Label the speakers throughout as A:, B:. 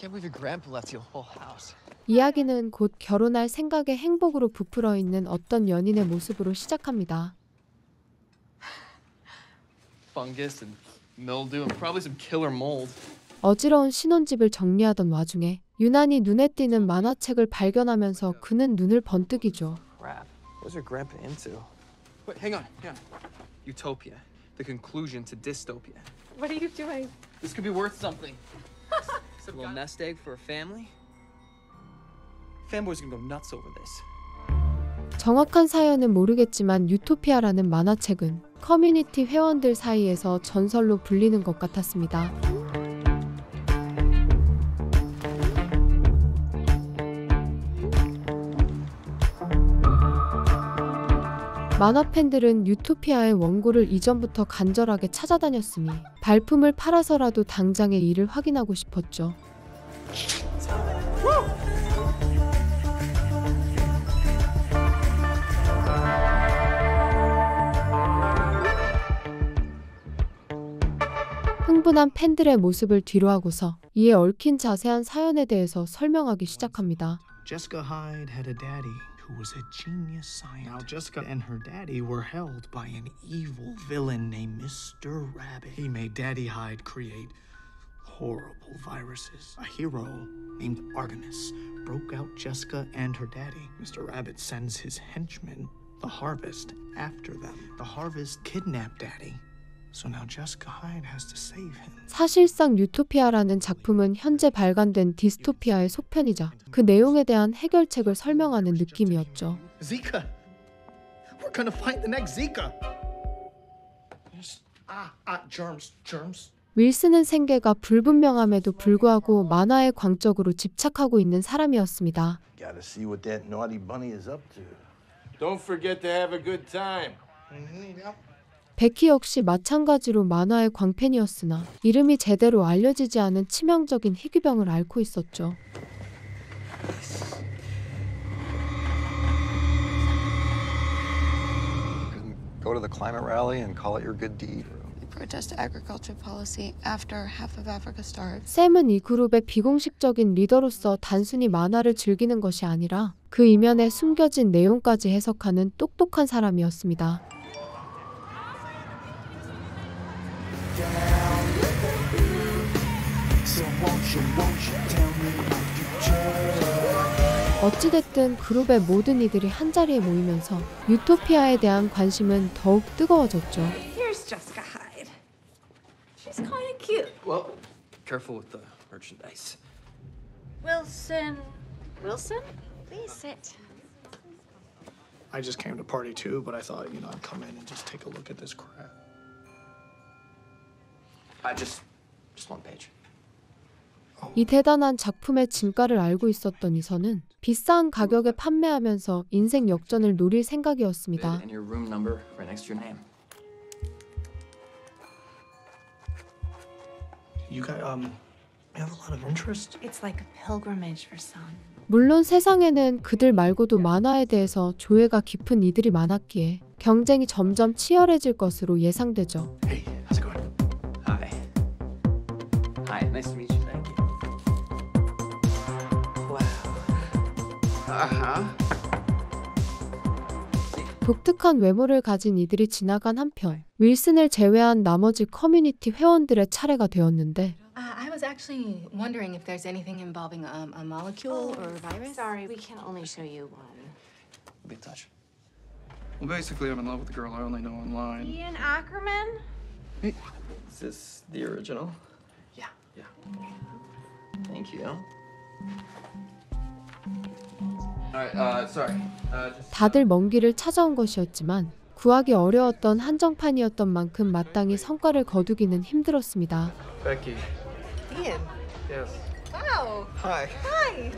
A: Can't believe your grandpa left you a whole house.
B: 이야기는 곧 결혼할 생각에 행복으로 부풀어 있는 어떤 연인의 모습으로 시작합니다.
A: Fungus and mildew and probably some killer mold.
B: 어지러운 신혼집을 정리하던 와중에 유난히 눈에 띄는 만화책을 발견하면서 그는 눈을 번뜩이죠.
A: Crap. What's your grandpa into? Wait, hang on. Utopia. The conclusion to dystopia.
C: What are you doing?
A: This could be worth something. A little nest egg for a family? Fanboys gonna go nuts over this.
B: 정확한 사연은 모르겠지만 유토피아라는 만화책은 커뮤니티 회원들 사이에서 전설로 불리는 것 같았습니다. 만화 팬들은 유토피아의 원고를 이전부터 간절하게 찾아다녔으니 발품을 팔아서라도 당장의 일을 확인하고 싶었죠. 흥분한 팬들의 모습을 뒤로하고서 이에 얽힌 자세한 사연에 대해서 설명하기 시작합니다.
D: Jessica Hyde had a daddy who was a genius scientist. Now Jessica and her daddy were held by an evil villain named Mr. Rabbit. He made Daddy Hyde create horrible viruses. A hero named Artemis broke out Jessica and her daddy. Mr. Rabbit sends his henchmen, the Harvest, after them. The Harvest kidnapped Daddy. So now Jessica Hyde has to save him.
B: 사실상 유토피아라는 작품은 현재 발간된 디스토피아의 속편이자 그 내용에 대한 해결책을 설명하는 느낌이었죠.
D: Zika! We're gonna find the next Zika! Germs.
B: 윌슨은 생계가 불분명함에도 불구하고 만화의 광적으로 집착하고 있는 사람이었습니다.
E: Gotta see what that naughty bunny is up to.
F: Don't forget to have a good time.
B: 베키 역시 마찬가지로 만화의 광팬이었으나 이름이 제대로 알려지지 않은 치명적인 희귀병을 앓고 있었죠.
G: Go to the climate rally and call it your good deed.
H: Protest agriculture policy after half of Africa starves.
B: 샘은 이 그룹의 비공식적인 리더로서 단순히 만화를 즐기는 것이 아니라 그 이면에 숨겨진 내용까지 해석하는 똑똑한 사람이었습니다. 어찌됐든 그룹의 모든 이들이 한자리에 모이면서 유토피아에 대한 관심은 더욱 뜨거워졌죠.
C: Here's Jessica Hyde. She's kind of cute.
A: Well, careful with the merchandise.
C: Wilson, please sit.
D: I just came to party too, but I thought, I'd come in and just take a look at this crap.
A: Just one page.
B: 이 대단한 작품의 진가를 알고 있었던 이선은 비싼 가격에 판매하면서 인생 역전을 노릴 생각이었습니다.
A: And your room number right next to your name.
D: You got have a lot of interest?
C: It's like a pilgrimage for some.
B: 물론 세상에는 그들 말고도 만화에 대해서 조예가 깊은 이들이 많았기에 경쟁이 점점 치열해질 것으로 예상되죠.
D: Hey, how's it going?
A: Hi, nice to meet you. Thank you.
B: 독특한 외모를 가진 이들이 지나간 한편 윌슨을 제외한 나머지 커뮤니티 회원들의 차례가 되었는데
H: I was actually wondering if there's anything involving a molecule or a virus.
C: Sorry, we can only show you one.
A: Be in touch.
I: Well, basically, I'm in love with a girl I only know online.
C: Ian Ackerman?
A: Is this the original?
D: Yeah.
A: Thank you. Alright, sorry.
B: 다들 먼 길을 찾아온 것이었지만 구하기 어려웠던 한정판이었던 만큼 마땅히 성과를 거두기는 힘들었습니다.
A: Becky.
C: Ian.
A: Yes.
C: Wow.
A: Hi.
C: Hi.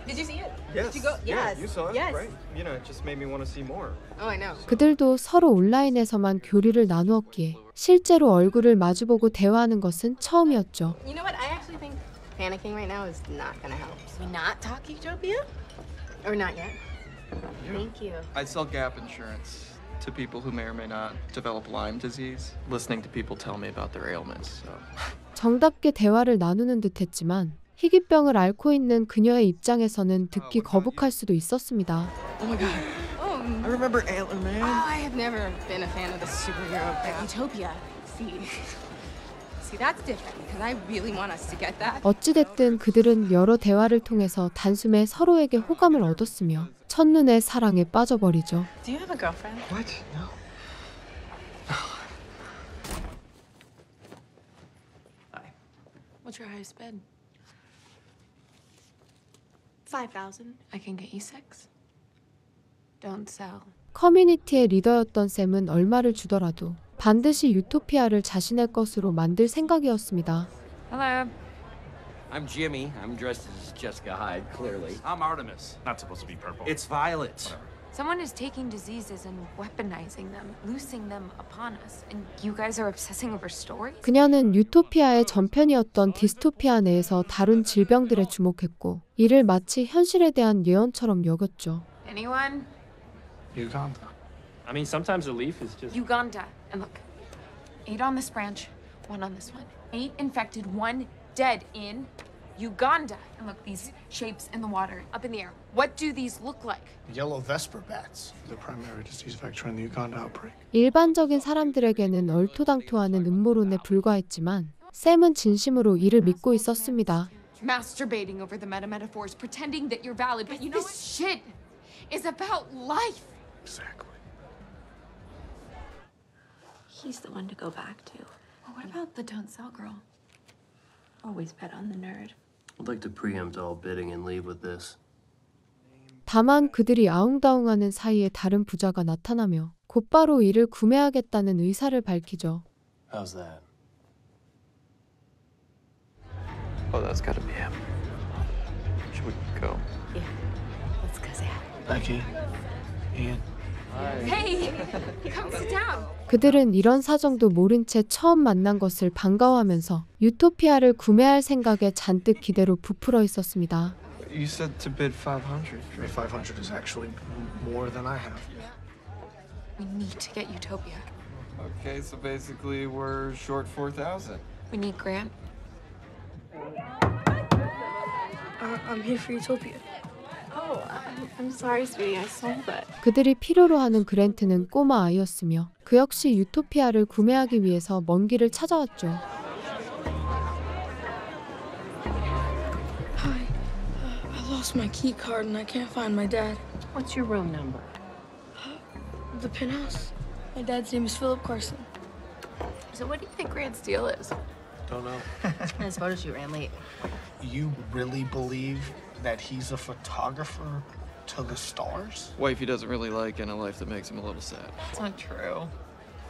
C: Did you see it?
A: Yes.
C: Did you go? Yes.
A: Yeah, you saw it,
C: Yes.
A: right? It just made me want to see more.
C: Oh, I know.
B: 그들도 서로 온라인에서만 교류를 나누었기에 실제로 얼굴을 마주보고 대화하는 것은 처음이었죠.
H: You know what? I actually think panicking right now is not gonna help. Should we not talk Utopia? Or not yet? Thank you.
I: I sell gap insurance to people who may or may not develop Lyme disease.
A: Listening to people tell me about their ailments, so.
B: 정답게 대화를 나누는 듯했지만 희귀병을 앓고 있는 그녀의 입장에서는 듣기 거북할 수도 있었습니다.
I: Oh my god. I remember Antler Man.
H: I have never been a fan of the superhero crap. Utopia. See, that's different because I really want us to get that.
B: 어찌됐든 그들은 여러 대화를 통해서 단숨에 서로에게 호감을 얻었으며 첫눈에 사랑에 빠져버리죠.
C: Do you have a girlfriend?
I: What? No.
C: What's your highest bid? 5,000. I can get you 6. Don't sell.
B: 커뮤니티의 리더였던 샘은 얼마를 주더라도 반드시 유토피아를 자신의 것으로 만들 생각이었습니다.
C: Hello.
J: I'm Jimmy. I'm dressed as Jessica Hyde, clearly.
K: I'm Artemis. Not supposed to be purple.
J: It's Violet.
C: Someone is taking diseases and weaponizing them, loosing them upon us, and you guys are obsessing over stories?
B: 그녀는 유토피아의 전편이었던 디스토피아 내에서 다룬 질병들에 주목했고 이를 마치 현실에 대한 예언처럼 여겼죠.
C: Anyone?
K: Uganda. I mean, sometimes a leaf is just...
C: Uganda. And look, 8 on this branch, 1 on this one. 8 infected, 1 dead in Uganda. And look, these shapes in the water, up in the air. What do these look like?
D: Yellow Vesper bats, the primary disease vector in the Uganda outbreak.
B: 일반적인 사람들에게는 얼토당토하는 음모론에 불과했지만 샘은 진심으로 이를 믿고 있었습니다.
C: Masturbating over the metaphors, pretending that you're valid, but you know this shit is about life.
D: Exactly.
C: He's the one to go back to. Well, what about the don't sell girl? Always bet on the nerd.
J: I'd like to preempt all bidding and leave with this.
B: 다만 그들이 아웅다웅하는 사이에 다른 부자가 나타나며 곧바로 이를 구매하겠다는 의사를 밝히죠.
J: How's that?
I: Oh, that's gotta be him. Should we go?
C: Yeah, let's go, Zach.
D: Becky, Ian.
C: Hey, come sit down.
B: 그들은 이런 사정도 모른 채 처음 만난 것을 반가워하면서 유토피아를 구매할 생각에 잔뜩 기대로 부풀어 있었습니다.
I: You said to bid 500.
D: 500 is actually more than I have.
C: We need to get Utopia.
I: Okay, so basically we're short 4,000.
C: We need Grant.
L: I'm here for Utopia.
C: Oh, I'm sorry, sweetie. I sold it.
B: 그들이 필요로 하는 그랜트는 꼬마 아이였으며 그 역시 유토피아를 구매하기 위해서 먼 길을 찾아왔죠.
L: Hi. I lost my key card and I can't find my dad.
C: What's your room number?
L: The penthouse. My dad's name is Philip Carson.
C: So what do you think Grant's deal is?
D: Don't know.
H: His photo shoot ran late.
D: You really believe that he's a photographer to the stars?
I: Wife he doesn't really like and a life that makes him a little sad.
C: That's not true.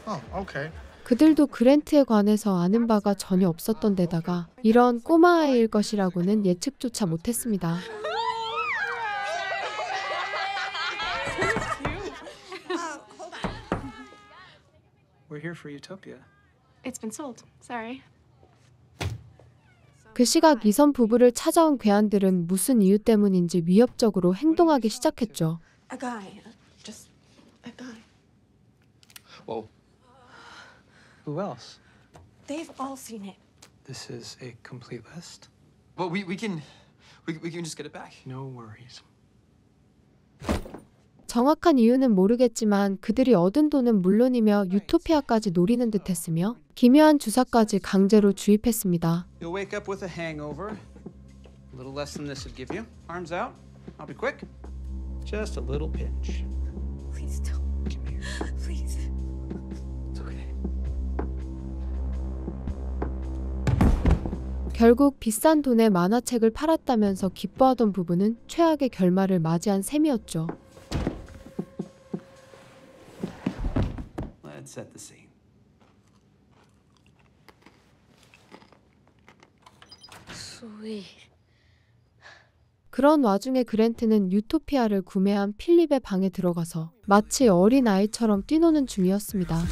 D: Oh, okay.
B: 그들도 그랜트에 관해서 아는 바가 전혀 없었던 데다가 이런 꼬마 아이일 것이라고는 예측조차 못했습니다.
A: We're here for Utopia.
C: It's been sold. Sorry.
B: 그 시각 이선 부부를 찾아온 괴한들은 무슨 이유 때문인지 위협적으로 행동하기 시작했죠.
L: A guy. Just a guy.
A: Whoa. Who else?
L: They've all seen it.
A: This is a complete list. Well, we can just get it back.
D: No worries.
B: 정확한 이유는 모르겠지만 그들이 얻은 돈은 물론이며 유토피아까지 노리는 듯했으며 기묘한 주사까지 강제로 주입했습니다.
M: You'll wake up with a hangover. A little less than this would give you. Arms out. I'll be quick. Just a little pinch.
L: Please don't.
M: Come here.
L: Please.
A: It's okay.
B: 결국 비싼 돈에 만화책을 팔았다면서 기뻐하던 부부는 최악의 결말을 맞이한 셈이었죠.
M: Let's set the scene.
L: Sweet.
B: 그런 와중에 그랜트는 유토피아를 구매한 필립의 방에 들어가서 마치 어린 아이처럼 뛰노는 중이었습니다.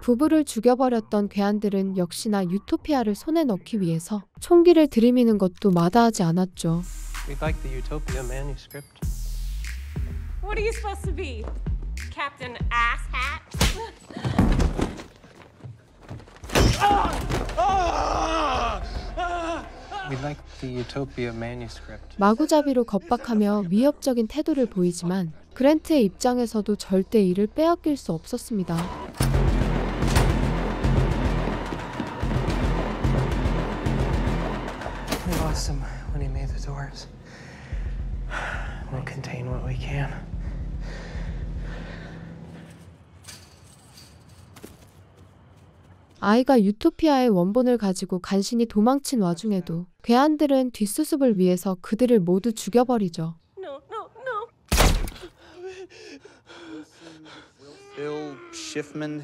B: 부부를 죽여버렸던 괴한들은 역시나 유토피아를 손에 넣기 위해서 총기를 들이미는 것도 마다하지 않았죠.
K: We'd like the Utopia manuscript.
N: What are you supposed to be? Captain Asshat?
K: We'd like the Utopia manuscript.
B: 마구잡이로 겁박하며 위협적인 태도를 보이지만 그랜트의 입장에서도 절대 이를 빼앗길 수 없었습니다.
K: We lost him when he made the doors. We'll contain what we can.
B: 아이가 유토피아의 원본을 가지고 간신히 도망친 와중에도 괴한들은 뒷수습을 위해서 그들을 모두 죽여버리죠.
M: Bill Schiffman,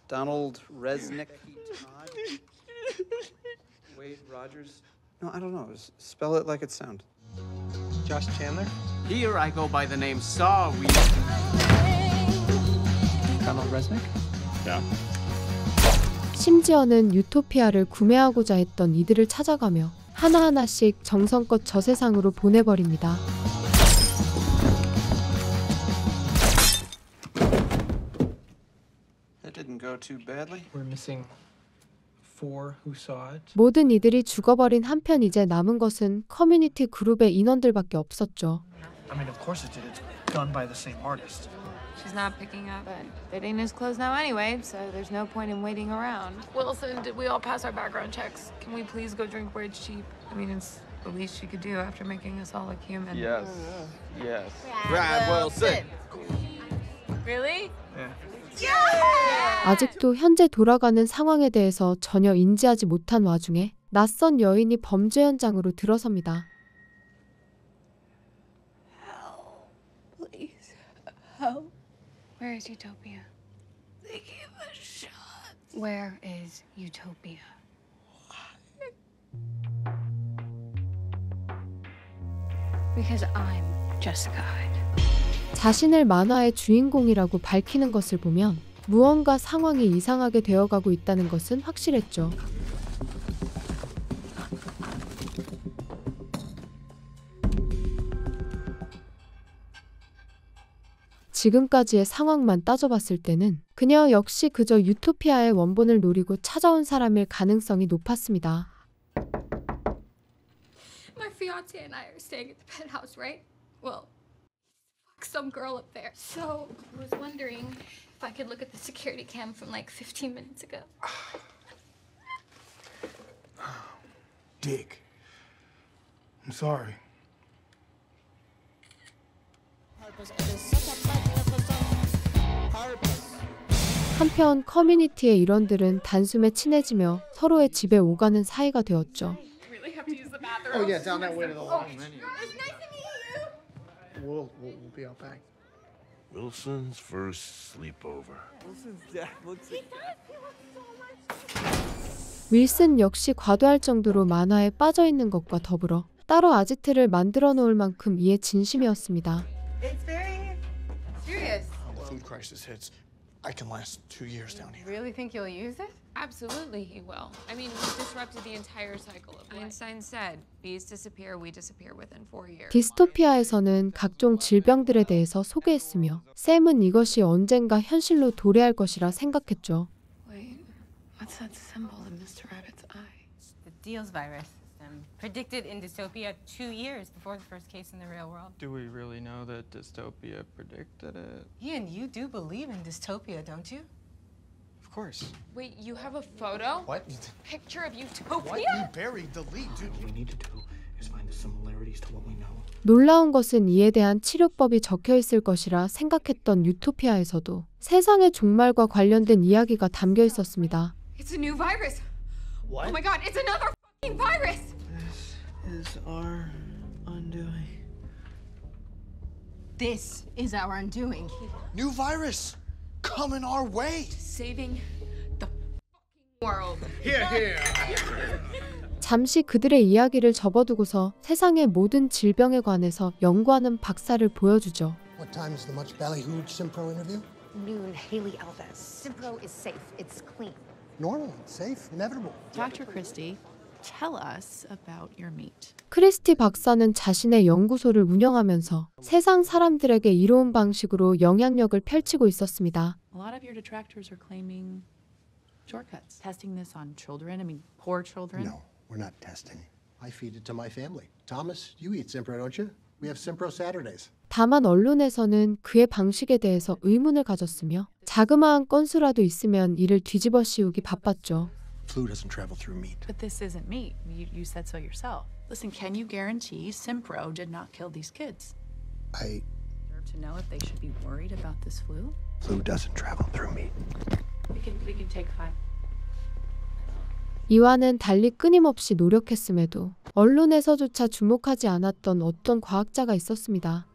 M: Donald Resnick, Todd, Wade Rogers. No, I don't know. Spell it like it sounds.
K: Josh Chandler?
J: Here I go by the name Sawweed.
K: Donald Resnick?
J: Yeah.
B: 심지어는 유토피아를 구매하고자 했던 이들을 찾아가며 하나하나씩 정성껏 저 세상으로 보내버립니다.
M: That didn't go too badly.
K: We're missing 4 who saw it.
B: 모든 이들이 죽어버린 한편 이제 남은 것은 커뮤니티 그룹의 인원들밖에 없었죠.
D: I mean, of course it did. It's done by the same artist.
C: She's not picking up, but fitting is closed now anyway, so there's no point in waiting around. Wilson, did we all pass our background checks? Can we please go drink where it's cheap? I mean, it's the least she could do after making us all look human.
F: Yes. Yes.
C: Brad
F: Wilson.
C: Really?
B: 아직도 현재 돌아가는 상황에 대해서 전혀 인지하지 못한 와중에 낯선 여인이 범죄 현장으로 들어섭니다.
C: Please, help. Where is Utopia? They gave us shots. Where is Utopia? Because I'm Jessica Hyde.
B: 자신을 만화의 주인공이라고 밝히는 것을 보면 무언가 상황이 이상하게 되어가고 있다는 것은 확실했죠. 지금까지의 상황만 따져봤을 때는 그녀 역시 그저 유토피아의 원본을 노리고 찾아온 사람일 가능성이 높았습니다.
L: My fiance and I are staying at the penthouse, right? Well, fuck some girl up there. So I was wondering if I could look at the security cam from like 15 minutes ago.
D: Dick. I'm sorry.
B: 한편 커뮤니티의 일원들은 단숨에 친해지며 서로의 집에 오가는 사이가 되었죠.
D: Oh yeah, down that way to the left. It's nice to meet you. We'll be out back.
E: Wilson's first sleepover.
B: 윌슨 역시 과도할 정도로 만화에 빠져있는 것과 더불어 따로 아지트를 만들어 놓을 만큼 이에 진심이었습니다.
H: It's very serious.
D: Food crisis hits. I can last 2 years down here.
H: Really think you'll use it?
C: Absolutely, he will. I mean, we disrupted the entire cycle of life. Einstein said, bees disappear, we disappear within 4 years.
B: 디스토피아에서는 각종 질병들에 대해서 소개했으며 샘은 이것이 언젠가 현실로 도래할 것이라 생각했죠.
C: Wait, what's that symbol in Mr. Rabbit's eye?
O: The Deals virus. Predicted in dystopia 2 years before the first case in the real world.
I: Do we really know that dystopia predicted it?
O: Ian, you do believe in dystopia, don't you?
I: Of course.
C: Wait, you have a photo?
D: What?
C: Picture of Utopia?
D: What? You buried the lead, dude. What we need to do is find the similarities to what we know.
B: 놀라운 것은 이에 대한 치료법이 적혀 있을 것이라 생각했던 유토피아에서도 세상의 종말과 관련된 이야기가 담겨 있었습니다.
L: It's a new virus.
D: What?
L: Oh my god, it's another fucking virus.
M: Is our undoing.
H: This is our undoing.
D: New virus coming our way.
C: Saving the world.
D: Here.
B: 잠시 그들의 이야기를 접어두고서 세상의 모든 질병에 관해서 연구하는 박사를 보여주죠.
P: What time is the much ballyhooed Simpro interview? noon, Haley Elvis. Simpro is safe. It's clean.
Q: Normal, safe, inevitable.
R: Dr. Christie, tell us about your meat.
B: 크리스티 박사는 자신의 연구소를 운영하면서 세상 사람들에게 이로운 방식으로 영향력을 펼치고 있었습니다.
R: A lot of your detractors are claiming shortcuts. Testing this on children, I mean, poor children.
Q: No, we're not testing. I feed it to my family. Thomas, you eat Simpro, don't you? We have Simpro Saturdays.
B: 다만 언론에서는 그의 방식에 대해서 의문을 가졌으며 자그마한 건수라도 있으면 이를 뒤집어 씌우기 바빴죠.
Q: Flu doesn't travel through meat.
R: But this isn't meat. You said so yourself. Listen, can you guarantee Simpro did not kill these kids?
Q: I
R: To know if they should be worried about this flu?
Q: Flu doesn't travel through meat.
R: We can take 5.
B: 이와는 달리 끊임없이 노력했음에도 언론에서조차 주목하지 않았던 어떤 과학자가 있었습니다.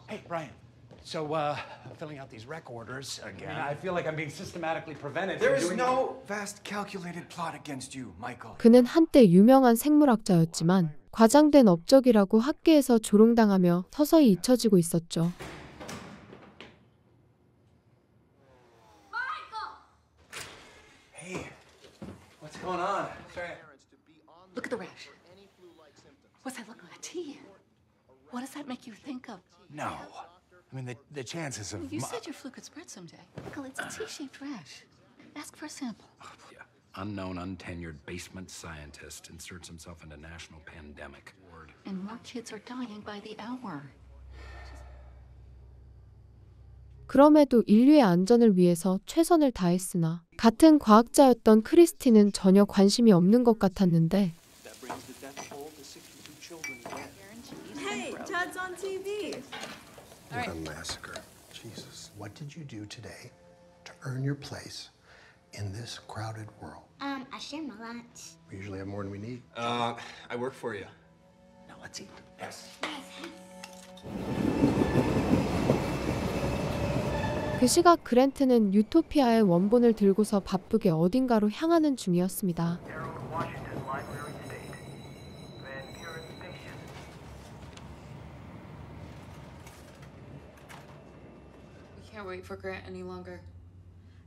M: Hey, Brian. So, filling out these rec orders again. I feel like I'm being systematically prevented.
S: There is no vast calculated plot against you, Michael.
B: 그는 한때 유명한 생물학자였지만 과장된 업적이라고 학계에서 조롱당하며 서서히 잊혀지고 있었죠.
S: Hey, what's going on? Sorry.
R: Look at the rash. What's that look like? A T? What does that make you think of?
S: No. I mean, the chances of...
R: You said your flu could spread someday. Michael, it's a T-shaped rash. Ask for a sample.
T: Unknown, untenured basement scientist inserts himself into national pandemic.
R: And more kids are dying by the hour.
B: 그럼에도 인류의 안전을 위해서 최선을 다했으나 같은 과학자였던 크리스티는 전혀 관심이 없는 것 같았는데
N: Hey, Ted's on TV.
Q: What a massacre. Jesus, what did you do today to earn your place in this crowded world?
U: I share my lunch.
Q: We usually have more than we need.
S: I work for you.
Q: Now let's eat.
S: Yes.
B: 그 시각 그랜트는 유토피아의 원본을 들고서 바쁘게 어딘가로 향하는 중이었습니다.
C: Can't wait for Grant any longer.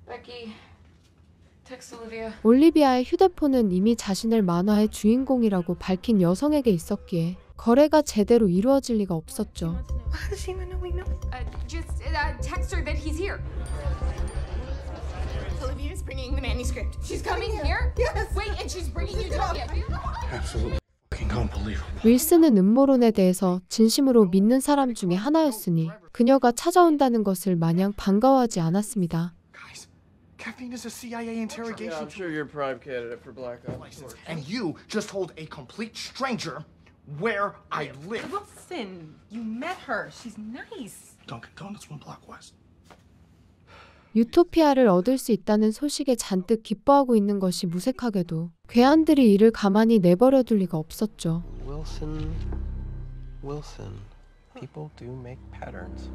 C: Becky, text Olivia.
B: 올리비아의 휴대폰은 이미 자신을 만화의 주인공이라고 밝힌 여성에게 있었기에 거래가 제대로 이루어질 리가 없었죠.
C: How does she even know we know? Just text her that he's here.
H: Olivia's bringing the manuscript.
C: She's coming here? Yes. Wait, and she's bringing you Utopia.
D: Absolutely unbelievable.
B: 윌슨은 음모론에 대해서 진심으로 믿는 사람 중에 하나였으니 그녀가 찾아온다는 것을 마냥 반가워하지 않았습니다.
D: Caffeine is a CIA interrogation.
I: Yeah, I'm sure you're a prime candidate for Black Ops.
D: And you just told a complete stranger where I live.
N: Wilson, you met her. She's nice.
D: Dunkin' Donuts 1 block west.
B: 유토피아를 얻을 수 있다는 소식에 잔뜩 기뻐하고 있는 것이 무색하게도 괴한들이 이를 가만히 내버려둘 리가 없었죠.
K: Wilson. People do make patterns.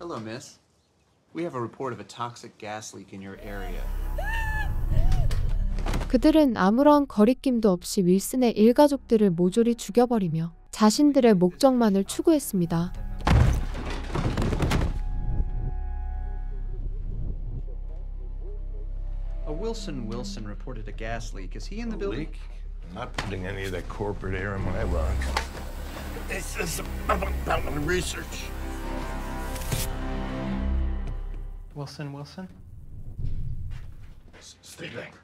V: Hello, miss. We have a report of a toxic gas leak in your area.
B: 그들은 아무런 거리낌도 없이 윌슨의 일가족들을 모조리 죽여버리며 자신들의 목적만을 추구했습니다.
M: Wilson reported a gas leak. Is he in the building?
E: Leak? I'm not putting any of that corporate air in my lungs. This is about research.
K: Wilson?
D: Stay back.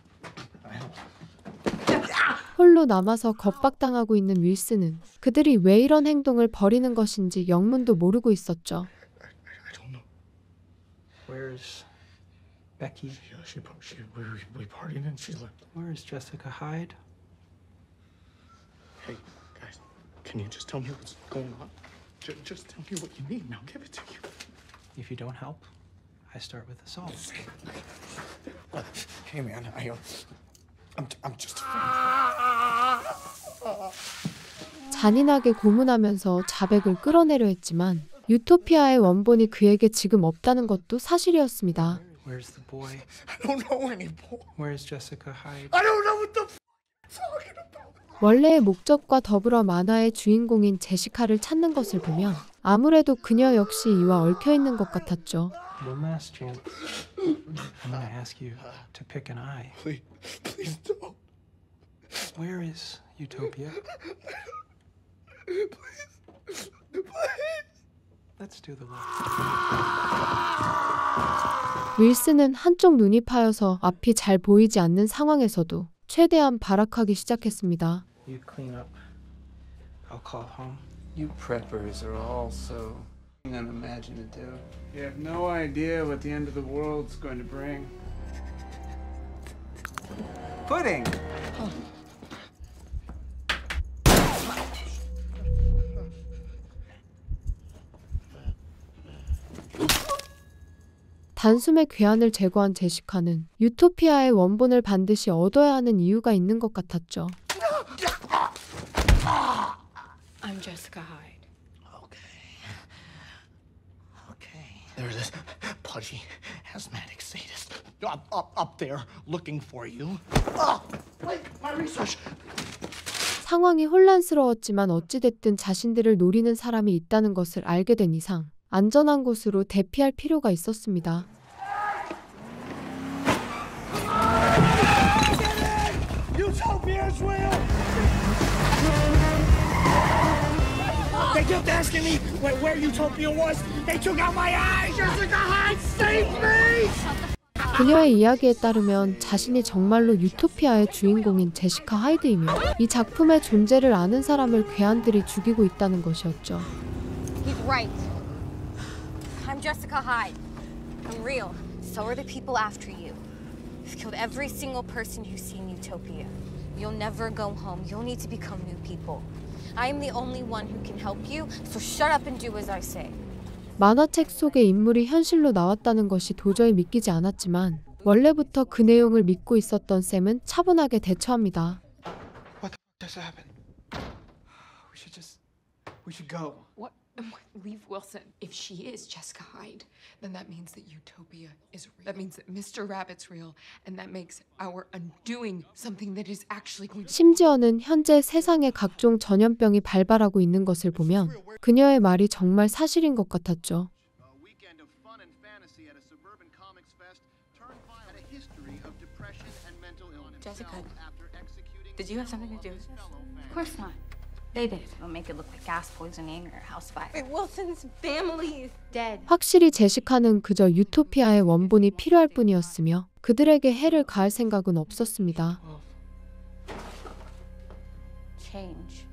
B: 홀로 남아서 겁박당하고 있는 윌슨은 그들이 왜 이런 행동을 벌이는 것인지 영문도 모르고 있었죠.
D: I don't know.
K: Where's Becky?
D: We partied and she left.
K: Where's Jessica Hyde?
D: Hey, guys, can you just tell me what's going on? Just tell me what you need and I'll give it to you.
K: If you don't help, I start with assault.
D: Hey, man, I'm just.
B: 잔인하게 고문하면서 자백을 끌어내려 했지만 유토피아의 원본이 그에게 지금 없다는 것도 사실이었습니다.
K: Where's the boy?
D: I don't know anymore.
K: Where's Jessica Hyde?
D: I don't know what the f talking about.
B: 원래의 목적과 더불어 만화의 주인공인 제시카를 찾는 것을 보면 아무래도 그녀 역시 이와 얽혀 있는 것 같았죠.
K: One last chance. I'm gonna ask you to pick an eye.
D: Please don't.
K: Where is Utopia?
D: Please.
K: Let's do the left.
B: 윌슨은 한쪽 눈이 파여서 앞이 잘 보이지 않는 상황에서도 최대한 발악하기 시작했습니다.
K: You clean up. I'll call home.
M: You preppers are all so unimaginative. You have no idea what the end of the world's going to bring. Pudding!
B: 단숨에 괴한을 제거한 제시카는 유토피아의 원본을 반드시 얻어야 하는 이유가 있는 것 같았죠.
C: I'm Jessica Hyde.
D: Okay. There's this pudgy, asthmatic sadist up there looking for you. Wait, my research.
B: 상황이 혼란스러웠지만 어찌됐든 자신들을 노리는 사람이 있다는 것을 알게 된 이상 안전한 곳으로 대피할 필요가 있었습니다.
D: Utopia's real! They kept asking me where Utopia was. They took out my eyes. Jessica Hyde, save me!
B: 그녀의 이야기에 따르면 자신이 정말로 유토피아의 주인공인 제시카 하이드이며 이 작품의 존재를 아는 사람을 괴한들이 죽이고 있다는 것이었죠.
H: He's right. I'm Jessica Hyde. I'm real. So are the people after you. You've killed every single person you see in Utopia. You'll never go home. You'll need to become new people. I am the only one who can help you, so shut up and do as I say.
B: 만화책 속의 인물이 현실로 나왔다는 것이 도저히 믿기지 않았지만 원래부터 그 내용을 믿고 있었던 샘은 차분하게 대처합니다.
M: What the f just happened? We should go.
C: What? Leave Wilson. If she is Jessica Hyde, then that means that Utopia is real. That means that Mr. Rabbit's real, and that makes our undoing something that is actually going to.
B: 심지어는 현재 세상에 각종 전염병이 발발하고 있는 것을 보면 그녀의 말이 정말 사실인 것 같았죠.
H: Jessica, did you have something to do with this? Of course not. They did. It'll make it look like gas poisoning or house fire.
L: Wilson's family is dead.
B: 확실히 제시카는 그저 유토피아의 원본이 필요할 뿐이었으며 그들에게 해를 가할 생각은 없었습니다.
H: Change.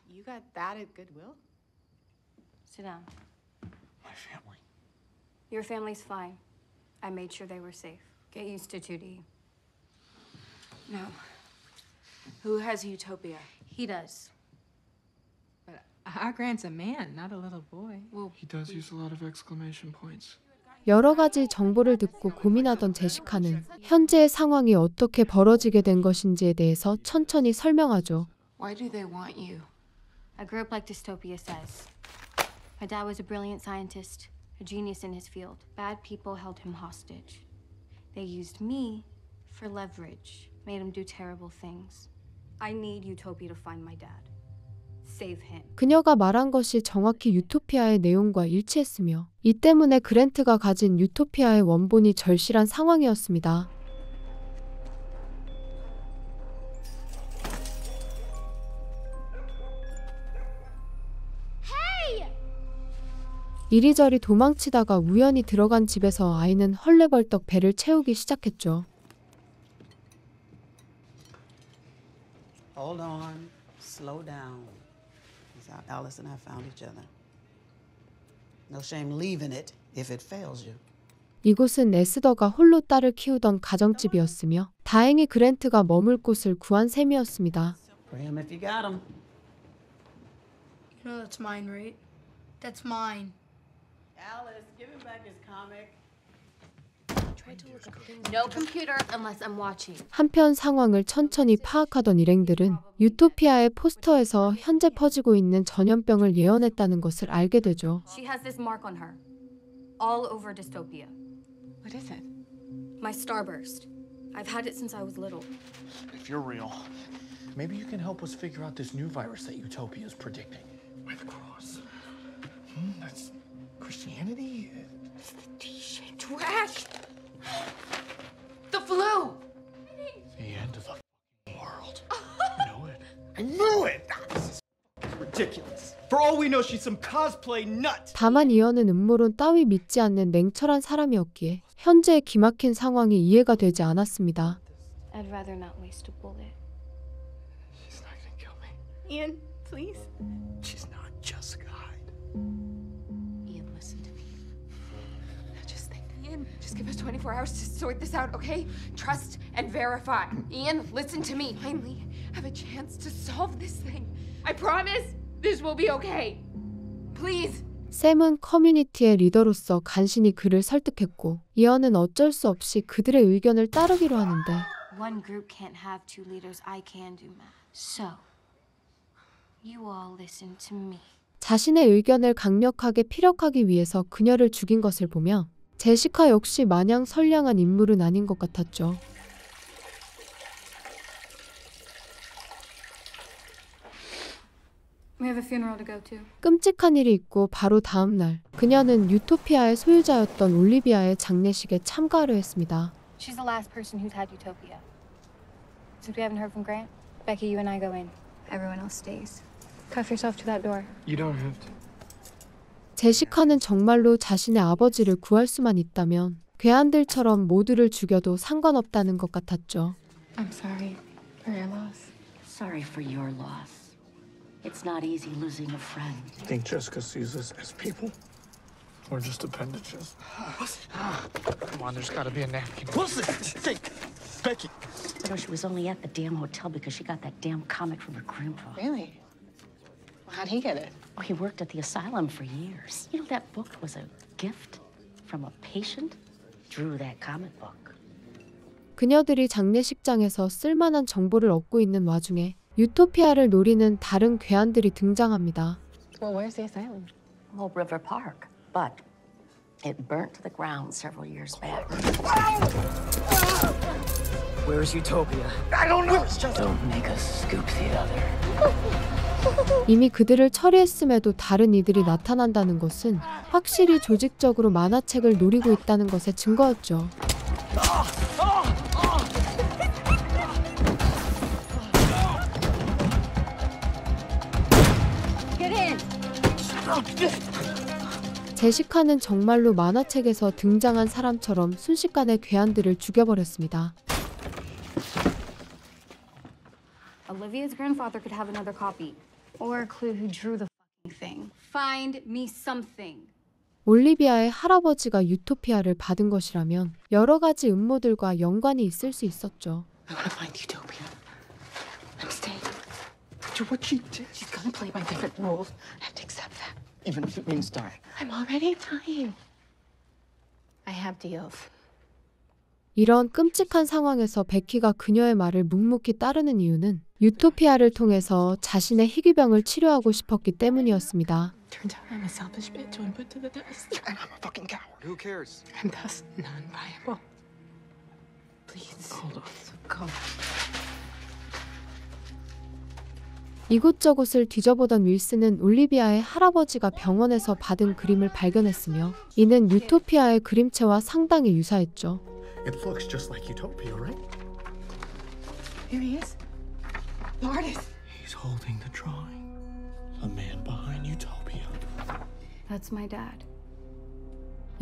R: You got that at Goodwill?
H: Sit down.
D: My family.
H: Your family's fine. I made sure they were safe. Get used to 2D.
C: No. Who has Utopia?
H: He does.
C: But our grant's a man, not a little boy. Well,
M: He does use a lot of exclamation points.
B: 여러 가지 정보를 듣고 고민하던 제시카는 현재의 상황이 어떻게 벌어지게 된 것인지에 대해서 천천히 설명하죠.
C: why do they want you?
H: A group like Dystopia says. My dad was a brilliant scientist, a genius in his field. Bad people held him hostage. They used me for leverage, made him do terrible things. I need Utopia to find my dad. Save him.
B: 그녀가 말한 것이 정확히 유토피아의 내용과 일치했으며 이 때문에 그랜트가 가진 유토피아의 원본이 절실한 상황이었습니다. 이리저리 도망치다가 우연히 들어간 집에서 아이는 헐레벌떡 배를 채우기 시작했죠.
A: Hold on. Slow down. That's how Alice and I found each other. No shame leaving it if it fails you.
B: 이곳은 에스더가 홀로 딸을 키우던 가정집이었으며 다행히 그랜트가 머물 곳을 구한 셈이었습니다.
A: For him if you got him.
G: You know that's mine, right? That's mine.
A: Alice, give him back his comic.
C: Try
L: No computer unless I'm watching.
B: 한편 상황을 천천히 파악하던 일행들은 유토피아의 포스터에서 현재 퍼지고 있는 전염병을 예언했다는 것을 알게 되죠.
H: She has this mark on her. All over dystopia.
R: What is it?
H: My starburst. I've had it since I was little.
D: If you're real, maybe you can help us figure out this new virus that Utopia is predicting. With the cross. That's Christianity?
R: It's the T-shaped rash. The flu.
D: The end of the world.
S: I knew it! This is ridiculous. For all we know, she's some cosplay nut.
B: 다만 이언은 음모론 따위 믿지 않는 냉철한 사람이었기에 현재의 기막힌 상황이 이해가 되지 않았습니다.
H: I'd rather not waste a bullet.
S: She's not gonna kill me.
R: Ian, please.
S: She's not Jessica Hyde.
R: Ian, listen to me. Just think. Ian, just give us 24 hours to sort this out, okay? Trust and verify. Ian, listen to me. Finally, have a chance to solve this thing. I promise this will be okay. Please.
B: 샘은 커뮤니티의 리더로서 간신히 그를 설득했고 이언은 어쩔 수 없이 그들의 의견을 따르기로 하는데
H: One group can't have two leaders. I can do math. So, you all listen to me.
B: 자신의 의견을 강력하게 피력하기 위해서 그녀를 죽인 것을 보며 제시카 역시 마냥 선량한 인물은 아닌 것 같았죠.
L: We have a funeral to go to.
B: 끔찍한 일이 있고 바로 다음 날 그녀는 유토피아의 소유자였던 올리비아의 장례식에 참가하려 했습니다.
H: She's the last person who's had Utopia. Since we haven't heard from Grant, Becky, you and I go in. Everyone else stays. Cuff yourself to that door.
D: You don't have to.
B: 제시카는 정말로 자신의 아버지를 구할 수만 있다면 괴한들처럼 모두를 죽여도 상관없다는 것 같았죠.
R: I'm sorry for your loss.
F: Sorry for your loss. It's not easy losing a friend.
D: Think Jessica sees us as people? Or just appendages? Come on, there's gotta be a napkin.
S: Wilson! Hey, Becky!
F: You know, she was only at the damn hotel because she got that damn comic from her grandpa.
R: Really? Well, how'd he get it?
F: Oh, he worked at the asylum for years. You know, that book was a gift from a patient. Drew that comic book.
B: 그녀들이 장례식장에서 쓸만한 정보를 얻고 있는 와중에 유토피아를 노리는 다른 괴한들이 등장합니다.
R: Well, where's the asylum?
F: Well, River Park. But it burnt to the ground several years back.
S: Where's Utopia? I don't know.
F: Don't make us scoop the other.
B: 이미 그들을 처리했음에도 다른 이들이 나타난다는 것은 확실히 조직적으로 만화책을 노리고 있다는 것의 증거였죠.
H: Get in.
B: 제시카는 정말로 만화책에서 등장한 사람처럼 순식간에 괴한들을 죽여버렸습니다.
H: Olivia's grandfather could have another copy. Or a clue who drew the fucking thing. Find me something.
B: 올리비아의 할아버지가 유토피아를 받은 것이라면 여러 가지 음모들과 연관이 있을 수 있었죠.
R: I want to find Utopia. I'm staying. After what she did, she's gonna play by different rules. I have to accept that.
S: Even if it means dying.
R: I'm already dying. I have deals.
B: 이런 끔찍한 상황에서 베키가 그녀의 말을 묵묵히 따르는 이유는 유토피아를 통해서 자신의 희귀병을 치료하고 싶었기 때문이었습니다.
R: Turns out I'm a selfish bitch when put to the test.
S: And I'm a fucking coward. Who cares?
R: I'm thus non-viable. Please.
S: Hold on.
R: Go.
B: 이곳저곳을 뒤져보던 윌슨은 올리비아의 할아버지가 병원에서 받은 그림을 발견했으며 이는 유토피아의 그림체와 상당히 유사했죠.
D: It looks just like Utopia, right?
R: Here he is. The artist.
D: He's holding the drawing. The man behind Utopia.
H: That's my dad.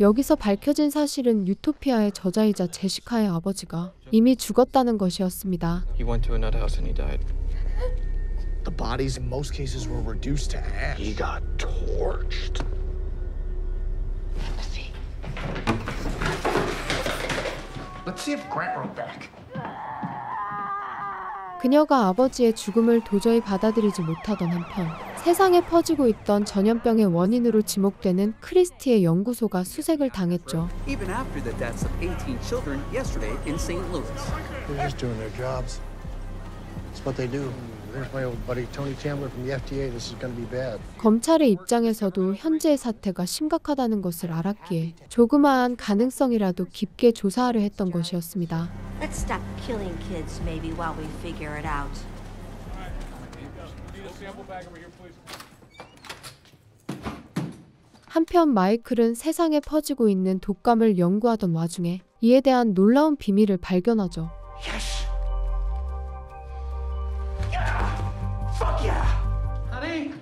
B: 여기서 밝혀진 사실은 유토피아의 저자이자 제시카의 아버지가 이미 죽었다는 것이었습니다.
I: He went to a nut house and he died.
D: The bodies in most cases were reduced to ash. He got torched.
R: Empathy.
S: Let's see if Grant wrote back.
B: 그녀가 아버지의 죽음을 도저히 받아들이지 못하던 한편 세상에 퍼지고 있던 전염병의 원인으로 지목되는 크리스티의 연구소가 수색을 당했죠.
J: Even after the deaths of 18 children yesterday in St. Louis.
Q: They're just doing their jobs. It's what they do. There's my old buddy Tony Chandler from the FDA. This is going to be bad.
B: 검찰의 입장에서도 현재의 사태가 심각하다는 것을 알았기에 조그마한 가능성이라도 깊게 조사하려 했던 것이었습니다.
O: Let's stop killing kids maybe while we figure it out.
B: 한편 마이클은 세상에 퍼지고 있는 독감을 연구하던 와중에 이에 대한 놀라운 비밀을 발견하죠.
S: Fuck yeah! Honey?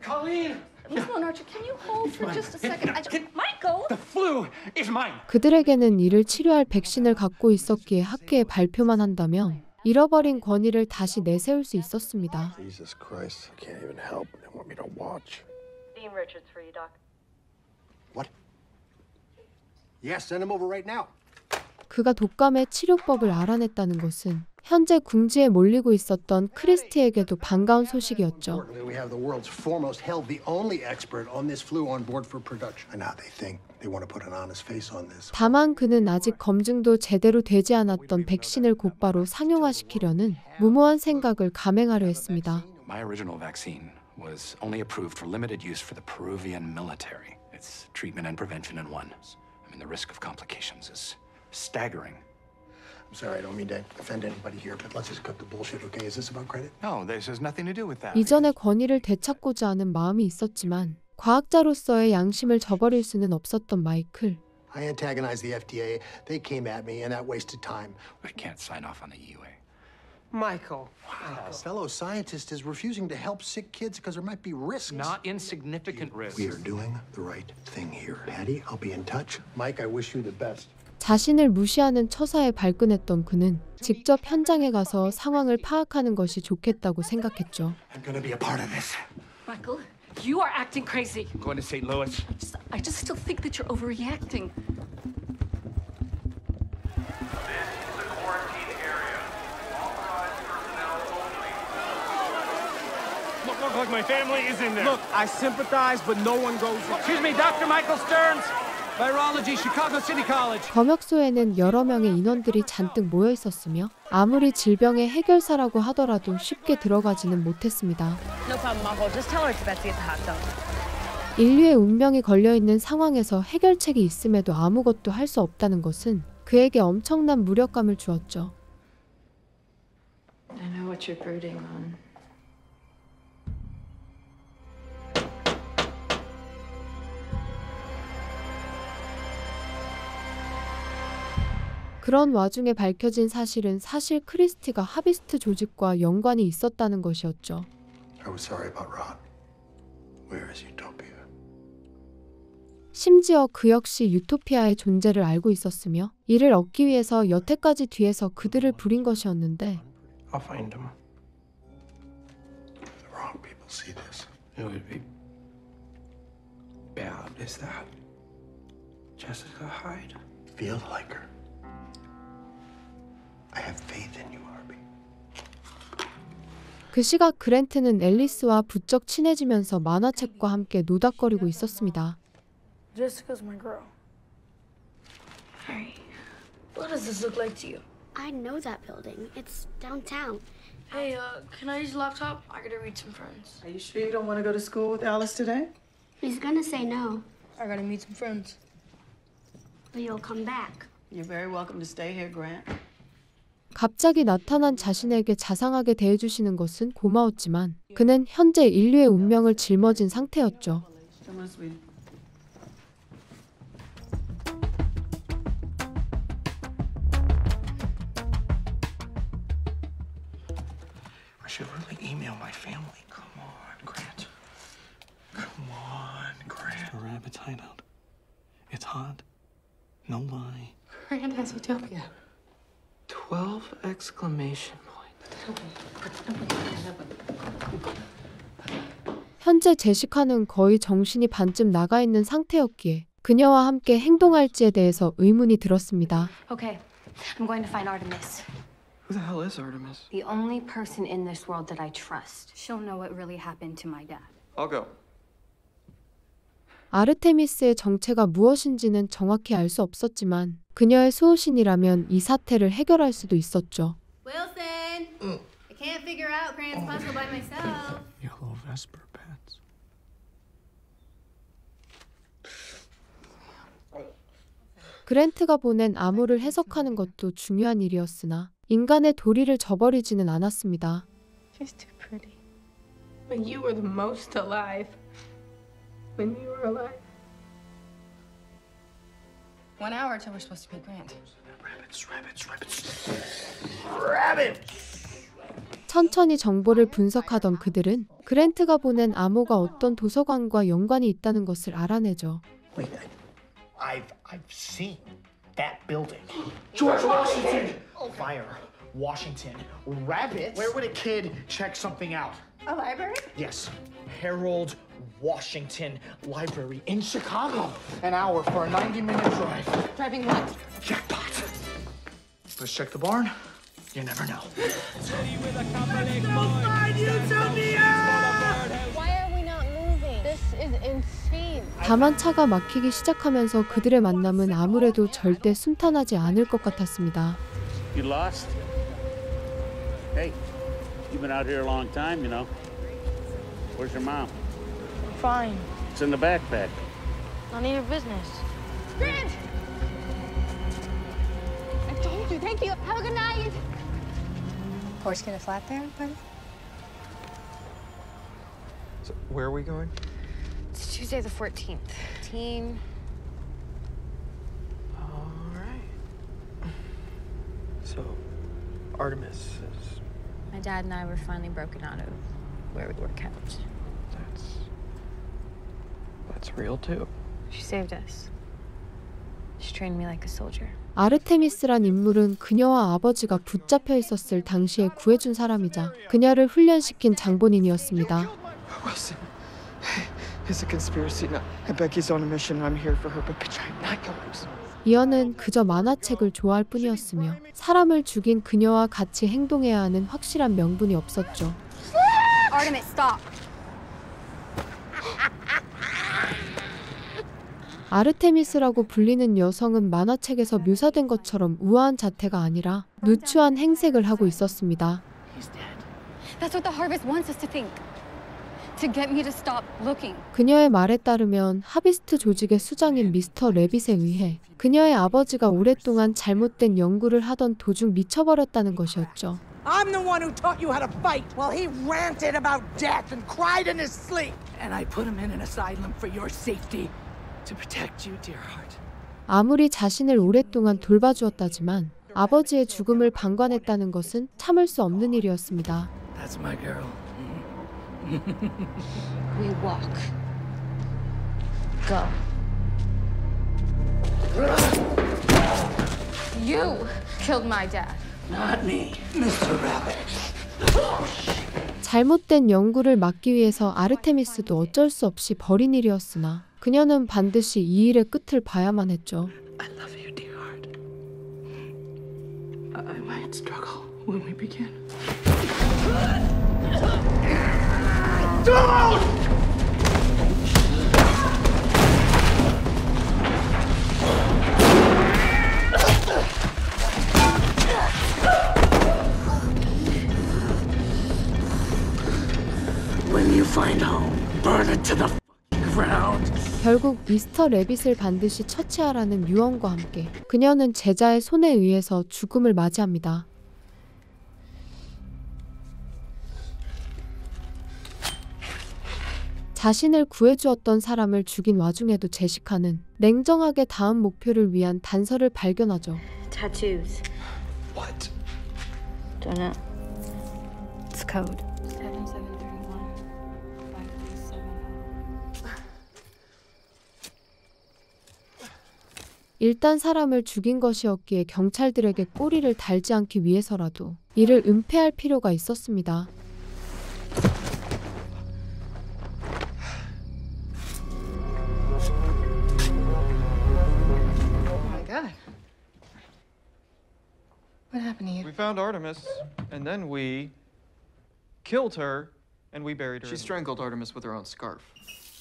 S: Colleen?
L: Miss Archer, can you hold for just a second? Michael!
S: The flu is mine!
B: 그들에게는 이를 치료할 백신을 갖고 있었기에 학교에 발표만 한다면 잃어버린 권위를 다시 내세울 수 있었습니다.
Q: Jesus Christ, I can't even help. They want me to watch.
W: Dean Richards for you, Doc.
Q: What? Yes, send him over right now.
B: 그가 독감의 치료법을 알아냈다는 것은 현재 궁지에 몰리고 있었던 크리스티에게도 반가운 소식이었죠.
Q: We have the world's foremost, held the only expert on this flu on board for production. And now they think they want to put an honest face on this.
B: 다만 그는 아직 검증도 제대로 되지 않았던 백신을 곧바로 상용화시키려는 무모한 생각을 감행하려 했습니다.
T: My original vaccine was only approved for limited use for the Peruvian military. It's treatment and prevention in one. I mean, the risk of complications is staggering.
Q: I'm sorry, I don't mean to offend anybody here, but let's just cut the bullshit, okay? Is this about credit?
T: No, this has nothing to do with that.
B: 이전의 권위를 되찾고자 하는 마음이 있었지만 과학자로서의 양심을 저버릴 수는 없었던 마이클.
Q: I antagonized the FDA. They came at me, and that wasted time.
T: I can't sign off on the EUA.
K: Michael.
Q: Wow. A fellow scientist is refusing to help sick kids because there might be risks.
T: Not insignificant risks.
Q: We are doing the right thing here. Patty, I'll be in touch. Mike, I wish you the best.
B: 자신을 무시하는 처사에 발끈했던 그는 직접 현장에 가서 상황을 파악하는 것이 좋겠다고 생각했죠.
Q: I'm going to be a part of this.
F: Michael, you are acting crazy.
T: I'm going to St. Louis.
F: I just still think that you're overreacting.
S: Look like my family is in there. Look, I sympathize, but no one goes in. Excuse me, Dr. Michael Stearns. Virology, Chicago City College.
B: 검역소에는 여러 명의 인원들이 잔뜩 모여 있었으며 아무리 질병의 해결사라고 하더라도 쉽게 들어가지는 못했습니다.
W: No problem, Michael. Just tell her it's Betsy at the hot dog.
B: 인류의 운명이 걸려있는 상황에서 해결책이 있음에도 아무것도 할 수 없다는 것은 그에게 엄청난 무력감을 주었죠.
C: I know what you're brooding on.
B: 그런 와중에 밝혀진 사실은 사실 크리스티가 하비스트 조직과 연관이 있었다는 것이었죠.
Q: I was sorry about Rod. Where is Utopia?
B: 심지어 그 역시 유토피아의 존재를 알고 있었으며 이를 얻기 위해서 여태까지 뒤에서 그들을 부린 것이었는데
K: I'll find him.
Q: The wrong people see this.
K: It would be bad. Is that Jessica Hyde?
Q: Feels like her. I have faith in you, Harvey.
B: 그 시각 그랜트는 앨리스와 부쩍 친해지면서 만화책과 함께 노닥거리고 있었습니다.
G: Jessica's my girl.
L: Harry, what does this look like to you?
U: I know that building. It's downtown.
G: Hey, can I use your laptop? I gotta read some friends.
A: Are you sure you don't want to go to school with Alice today?
U: He's gonna say no,
G: I gotta meet some friends.
U: but you'll come back.
A: You're very welcome to stay here, Grant.
B: 갑자기 나타난 자신에게 자상하게 대해주시는 것은 고마웠지만 그는 현재 인류의 운명을 짊어진 상태였죠.
A: Come on, sweetie.
D: I should really email my family. Come on, Grant. Come on, Grant. A rabbit's hideout. It's hot. No lie.
C: Grant has Utopia.
K: 12 exclamation points.
B: 현재 제시카는 거의 정신이 반쯤 나가 있는 상태였기에 그녀와 함께 행동할지에 대해서 의문이 들었습니다.
H: Okay, I'm going to find Artemis.
I: Who the hell is Artemis?
H: The only person in this world that I trust.
U: She'll know what really happened to my dad.
I: I'll go.
B: 아르테미스의 정체가 무엇인지는 정확히 알 수 없었지만 그녀의 수호신이라면 이 사태를 해결할 수도 있었죠.
U: Wilson! I can't figure out Grant's puzzle by myself.
D: Yellow Vesper pants.
B: 그랜트가 보낸 암호를 해석하는 것도 중요한 일이었으나 인간의 도리를 저버리지는 않았습니다.
G: She's too pretty. But you were the most alive. When you were alive.
R: 1 hour till we're supposed to meet Grant.
B: 천천히 정보를 분석하던 그들은 그랜트가 보낸 암호가 어떤 도서관과 연관이 있다는 것을 알아내죠.
D: Wait, I've seen that building. George Washington! Fire. Washington. Rabbits? Where would a kid check something out?
G: A library?
D: Yes. Harold Washington Library in Chicago. An hour for a 90-minute drive.
R: Driving what?
D: Jackpot. Let's check the barn. You never know.
C: Why are we not moving? This is insane.
B: 다만 차가 막히기 시작하면서 그들의 만남은 아무래도 절대 순탄하지 않을 것 같았습니다.
N: You lost? Hey, you've been out here a long time, you know. Where's your mom?
C: Fine.
N: It's in the backpack.
C: None of your business.
H: Grant! I told you. Thank you. Have a good night.
R: Horse get a flat there, buddy?
I: So, where are we going?
H: It's Tuesday the 14th.
I: All right. So, Artemis is...
H: My dad and I were finally broken out of where we were kept.
I: That's real too.
H: She saved us. She trained me like a soldier.
B: 아르테미스란 인물은 그녀와 아버지가 붙잡혀 있었을 당시에 구해준 사람이자 그녀를 훈련시킨 장본인이었습니다.
I: Wilson, it's a conspiracy. No, Becky's on a mission. I'm here for her, but bitch, I'm not yours.
B: 이언은 그저 만화책을 좋아할 뿐이었으며 사람을 죽인 그녀와 같이 행동해야 하는 확실한 명분이 없었죠.
H: Artemis, stop.
B: 아르테미스라고 불리는 여성은 만화책에서 묘사된 것처럼 우아한 자태가 아니라 누추한 행색을 하고 있었습니다.
H: That's what the harvest wants us to think. To get me to stop looking.
B: 그녀의 말에 따르면 하비스트 조직의 수장인 미스터 레빗에 의해 그녀의 아버지가 오랫동안 잘못된 연구를 하던 도중 미쳐버렸다는 것이었죠.
P: I'm the one who taught you how to fight while he ranted about death and cried in his sleep. And I put him in an asylum for your safety. To protect you, dear heart.
B: 아무리 자신을 오랫동안 돌봐주었다지만 아버지의 죽음을 방관했다는 것은 참을 수 없는 일이었습니다.
P: That's my girl.
H: We walk. Go. You killed my dad.
P: Not me, Mr. Rabbit.
B: 잘못된 연구를 막기 위해서 아르테미스도 어쩔 수 없이 벌인 일이었으나 그녀는 반드시 이 일의 끝을 봐야만 했죠.
P: I love you, dear heart. I might struggle when we begin. Don't! When you find home, burn it to the ground.
B: 결국 미스터 레빗을 반드시 처치하라는 유언과 함께 그녀는 제자의 손에 의해서 죽음을 맞이합니다. 자신을 구해주었던 사람을 죽인 와중에도 제시카는 냉정하게 다음 목표를 위한 단서를 발견하죠.
H: Tattoos.
I: What?
H: Don't know.
U: It's code.
H: 7731.
B: 일단 사람을 죽인 것이었기에 경찰들에게 꼬리를 달지 않기 위해서라도 이를 은폐할 필요가 있었습니다.
G: What happened to you?
I: We found Artemis, and then we killed her, and we buried her. She strangled Artemis with her own scarf.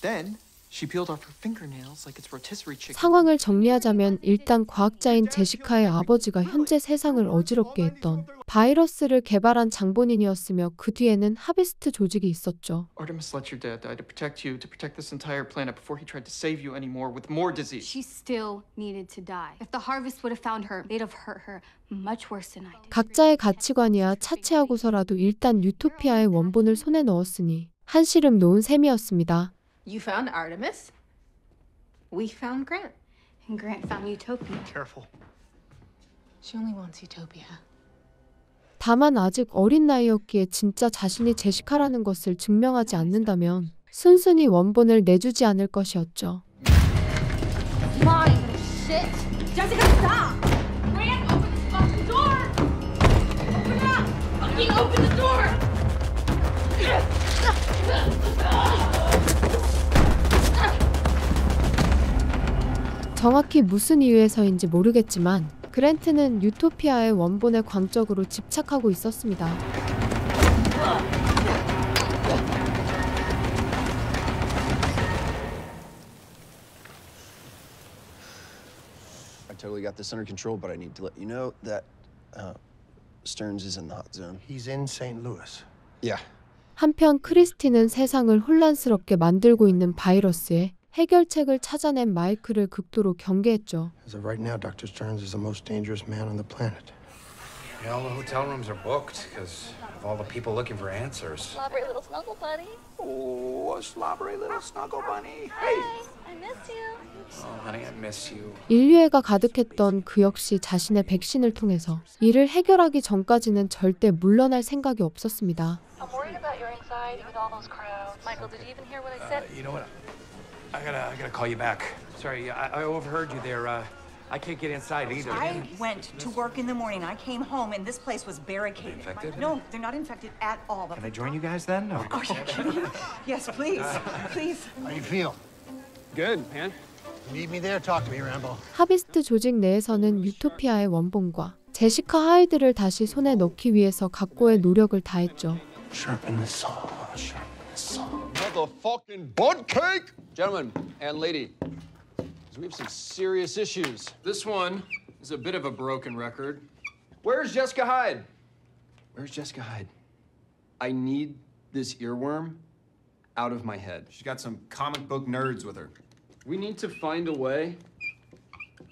I: Then she peeled off her fingernails like it's rotisserie chicken.
B: 상황을 정리하자면 일단 과학자인 제시카의 아버지가 현재 세상을 어지럽게 했던 바이러스를 개발한 장본인이었으며 그 뒤에는 하비스트 조직이 있었죠.
I: Artemis let your dad die to protect you, to protect this entire planet before he tried to save you anymore with more disease.
U: She still needed to die. If the harvest would have found her, they'd have hurt her much worse than I did.
B: 각자의 가치관이야 차치하고서라도 일단 유토피아의 원본을 손에 넣었으니 한시름 놓은 셈이었습니다.
G: You found Artemis. We found Grant.
U: And Grant found Utopia.
I: Careful.
G: She only wants Utopia.
B: 다만 아직 어린 나이였기에 진짜 자신이 제시카라는 것을 증명하지 않는다면 순순히 원본을 내주지 않을 것이었죠.
U: Fine, shit. Jessica, stop! Grant, open this fucking door! Open it up! Fucking open the door!
B: 정확히 무슨 이유에서인지 모르겠지만 그랜트는 유토피아의 원본의 광적으로 집착하고 있었습니다.
E: I totally got this under control, but I need to let you know that Stearns is in the hot zone.
Q: He's in St. Louis.
E: Yeah.
B: 한편 크리스티는 세상을 혼란스럽게 만들고 있는 바이러스에 해결책을 찾아낸 마이클을 극도로 경계했죠.
Q: As of right now, Dr. Stearns is the most dangerous man on the planet.
T: Yeah, all the hotel rooms are booked because of all the people looking for answers.
U: Slobbery little snuggle buddy.
T: Oh, a slobbery little snuggle bunny.
U: Hi, I miss you.
T: Oh, honey, I miss you.
B: 인류애가 가득했던 그 역시 자신의 백신을 통해서 이를 해결하기 전까지는 절대 물러날 생각이 없었습니다.
C: I'm worried about your anxiety with all those crowds. Michael, did you even hear what I said?
T: You know what? I gotta call you back. Sorry, I overheard you there. I can't get inside either.
M: I went to work in the morning. I came home and this place was barricaded.
T: Infected?
M: No, they're not infected at all.
T: Can I join you guys then? Or...
M: Are you kidding? Yes, please. Please.
Q: How do you feel?
S: Good, man.
Q: Need me there? Talk to me, Rambo.
B: 하비스트 조직 내에서는 유토피아의 원본과 제시카 하이드를 다시 손에 넣기 위해서 각고의 노력을 다했죠.
E: Sharpen this saw. Sharpen this saw.
V: Motherfucking butt cake! Gentlemen and lady, we have some serious issues. This one is a bit of a broken record. Where's Jessica Hyde? Where's Jessica Hyde? I need this earworm out of my head. She's got some comic book nerds with her. We need to find a way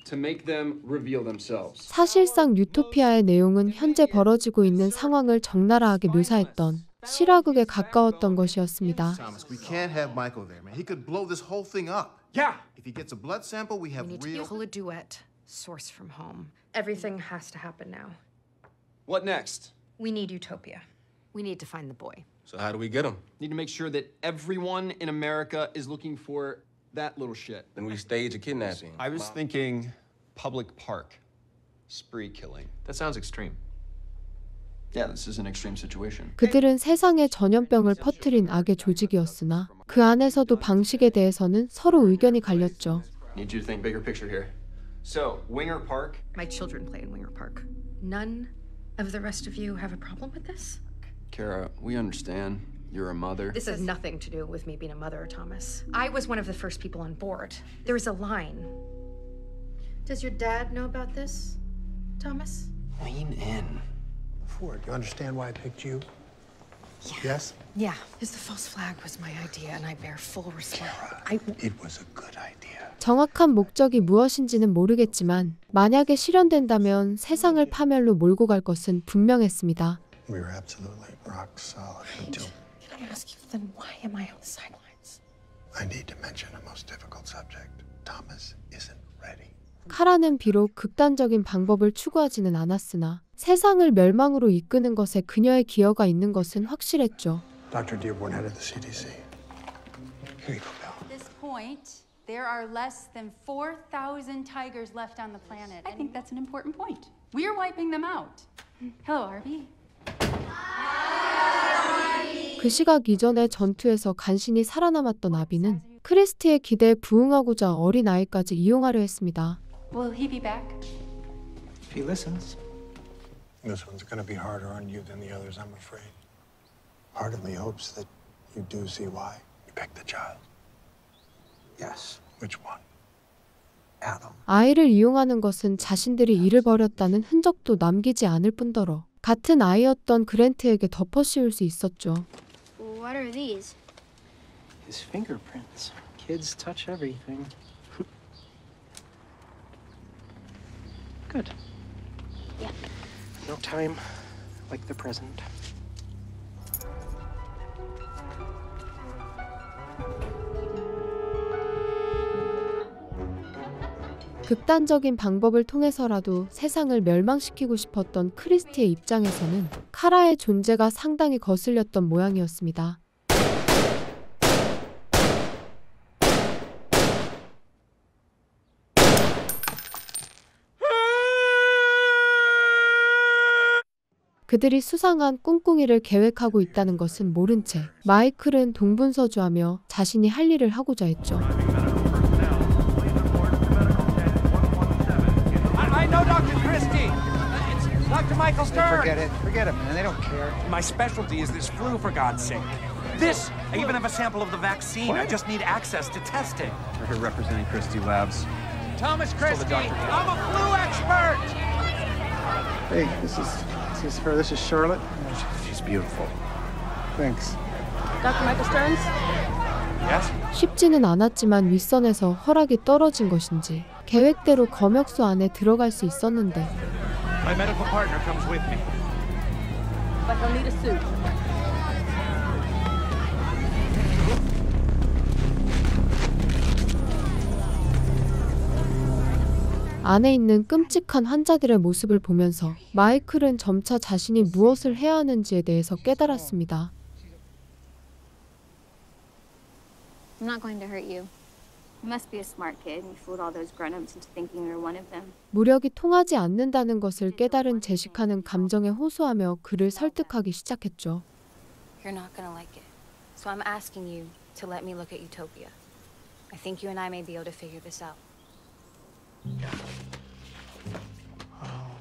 V: to make them reveal themselves.
B: 사실상 유토피아의 내용은 현재 벌어지고 있는 상황을 적나라하게 묘사했던 실화극에 가까웠던 것이었습니다.
X: Thomas, we can't have Michael there, man. He could blow this whole thing up.
R: Yeah.
X: If he gets a blood sample, we have
R: We need
X: real...
R: to pull a duet, source from home. Everything has to happen now.
V: What next?
R: We need Utopia. We need to find the boy.
X: So how do we get him?
V: Need to make sure that everyone in America is looking for that little shit.
X: Then we stage a kidnapping.
V: I was thinking public park. Spree killing.
X: That sounds extreme.
V: Yeah, this is an extreme situation.
B: 그들은 세상에 전염병을 퍼뜨린 악의 조직이었으나 그 안에서도 방식에 대해서는 서로 의견이 갈렸죠.
V: Need you to think bigger picture here. So, Winger Park.
R: My children play in Winger Park. None of the rest of you have a problem with this?
V: Kara, we understand. You're a mother.
R: This has nothing to do with me being a mother, Thomas. I was one of the first people on board. There is a line. Does your dad know about this, Thomas?
V: Lean in.
Q: Ford, you understand why I picked you? Yes?
R: Yeah. Because the false flag was my idea and I bear full responsibility.
Q: It was a good idea.
B: 정확한 목적이 무엇인지는 모르겠지만 만약에 실현된다면 세상을 파멸로 몰고 갈 것은 분명했습니다.
Q: We were absolutely rock solid until...
R: Can I ask you then why am I on the sidelines?
Q: I need to mention a most difficult subject. Thomas isn't ready.
B: 카라는 비록 극단적인 방법을 추구하지는 않았으나 세상을 멸망으로 이끄는 것에 그녀의 기여가 있는 것은 확실했죠.
Q: Dr. Dearborn, head of the CDC. Here you go, pal.
U: At this point, there are less than 4,000 tigers left on the planet. I think that's an important point. We're wiping them out. Hello, Arby.
B: 그 시각 이전의 전투에서 간신히 살아남았던 아비는 크리스티의 기대에 부응하고자 어린 아이까지 이용하려 했습니다.
U: Will he be back?
K: If he listens.
Q: This one's gonna be harder on you than the others, I'm afraid. Part of me hopes that you do see why you picked the child. Yes. Which one? Adam.
B: 아이를 이용하는 것은 자신들이 일을 벌였다는 흔적도 남기지 않을 뿐더러 같은 아이였던 그랜트에게 덮어씌울 수 있었죠.
U: What are these?
K: His fingerprints. Kids touch everything. Good.
U: Yeah.
K: No time like the present.
B: 극단적인 방법을 통해서라도 세상을 멸망시키고 싶었던 크리스티의 입장에서는 카라의 존재가 상당히 거슬렸던 모양이었습니다. 그들이 수상한 꿍꿍이를 계획하고 있다는 것은 모른 채 마이클은 동분서주하며 자신이 할 일을 하고자 했죠.
S: I know Dr. Christie. It's Dr. Michael Stern.
F: Forget it, man. They don't care.
S: My specialty is this flu, for God's sake. This, I even have a sample of the vaccine. I just need access to test it.
F: We're here representing Christie Labs.
S: Thomas Christie, I'm a flu expert.
F: Hey, this is her. This is Charlotte. She's beautiful. Thanks.
U: Dr. Michael Stearns?
S: Yes?
B: 쉽지는 않았지만 윗선에서 허락이 떨어진 것인지 계획대로 검역소 안에 들어갈 수 있었는데
S: My medical partner comes with me.
U: But he'll need a suit.
B: 안에 있는 끔찍한 환자들의 모습을 보면서 마이클은 점차 자신이 무엇을 해야 하는지에 대해서 깨달았습니다.
H: I'm not going to hurt you. You must be a smart kid. You fooled all those grown-ups into thinking you're one of them.
B: 무력이 통하지 않는다는 것을 깨달은 제시카는 감정에 호소하며 그를 설득하기 시작했죠.
H: You're not going to like it. So I'm asking you to let me look at Utopia. I think you and I may be able to figure this out.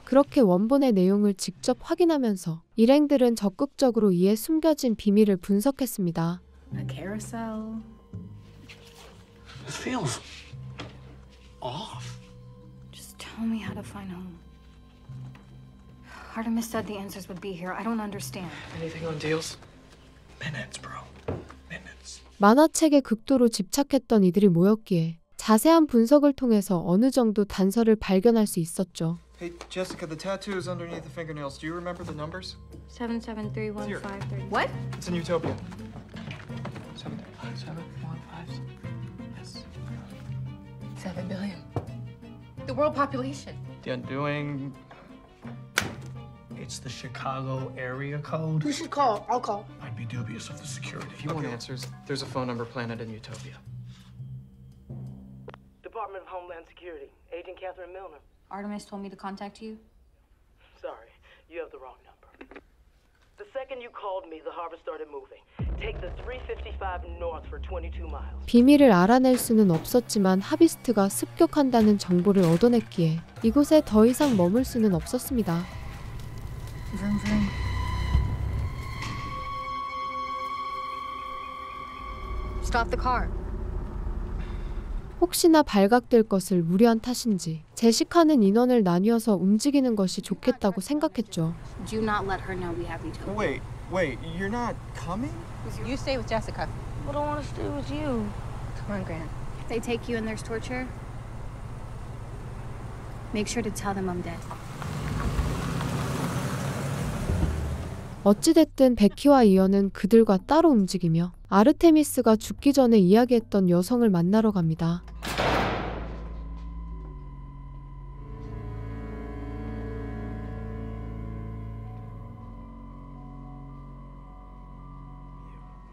B: 그렇게 원본의 내용을 직접 확인하면서 일행들은 적극적으로 이에 숨겨진 비밀을 분석했습니다.
G: A carousel.
K: It feels off.
H: Just tell me how to find home. Artemis said the answers would be here. I don't understand.
K: Anything on deals? Minutes, bro. Minutes.
B: 만화책에 극도로 집착했던 이들이 모였기에 자세한 분석을 통해서 어느 정도 단서를 발견할 수 있었죠.
I: Hey, Jessica, the tattoos underneath the fingernails. Do you remember the numbers?
H: 7731530.
G: What?
I: It's in Utopia.
K: 7, 1, 5. Yes.
R: 7 billion. The world population.
I: The Undoing.
D: It's the Chicago area code.
P: Who should call? I'll call.
D: I'd be dubious of the security.
I: If you want answers, there's a phone number planted in Utopia.
J: Department of Homeland Security. Agent Catherine Milner.
H: Artemis told me to contact you.
J: Sorry, you have the wrong number. The second you called me, the harbor started moving. Take the 355 north for 22 miles.
B: 비밀을 알아낼 수는 없었지만 하비스트가 습격한다는 정보를 얻어냈기에 이곳에 더 이상 머물 수는 없었습니다.
H: Vroom vroom. Stop the car.
B: 혹시나 발각될 것을 우려한 탓인지 제시카는 인원을 나뉘어서 움직이는 것이 좋겠다고 생각했죠.
H: Do not let her know we have Utopia.
I: Wait, you're not coming?
G: You stay with Jessica.
H: But I want to stay with you.
G: Come on, Grant.
H: If they take you and there's torture, make sure to tell them I'm dead.
B: 어찌됐든 베키와 이언은 그들과 따로 움직이며 아르테미스가 죽기 전에 이야기했던 여성을 만나러 갑니다.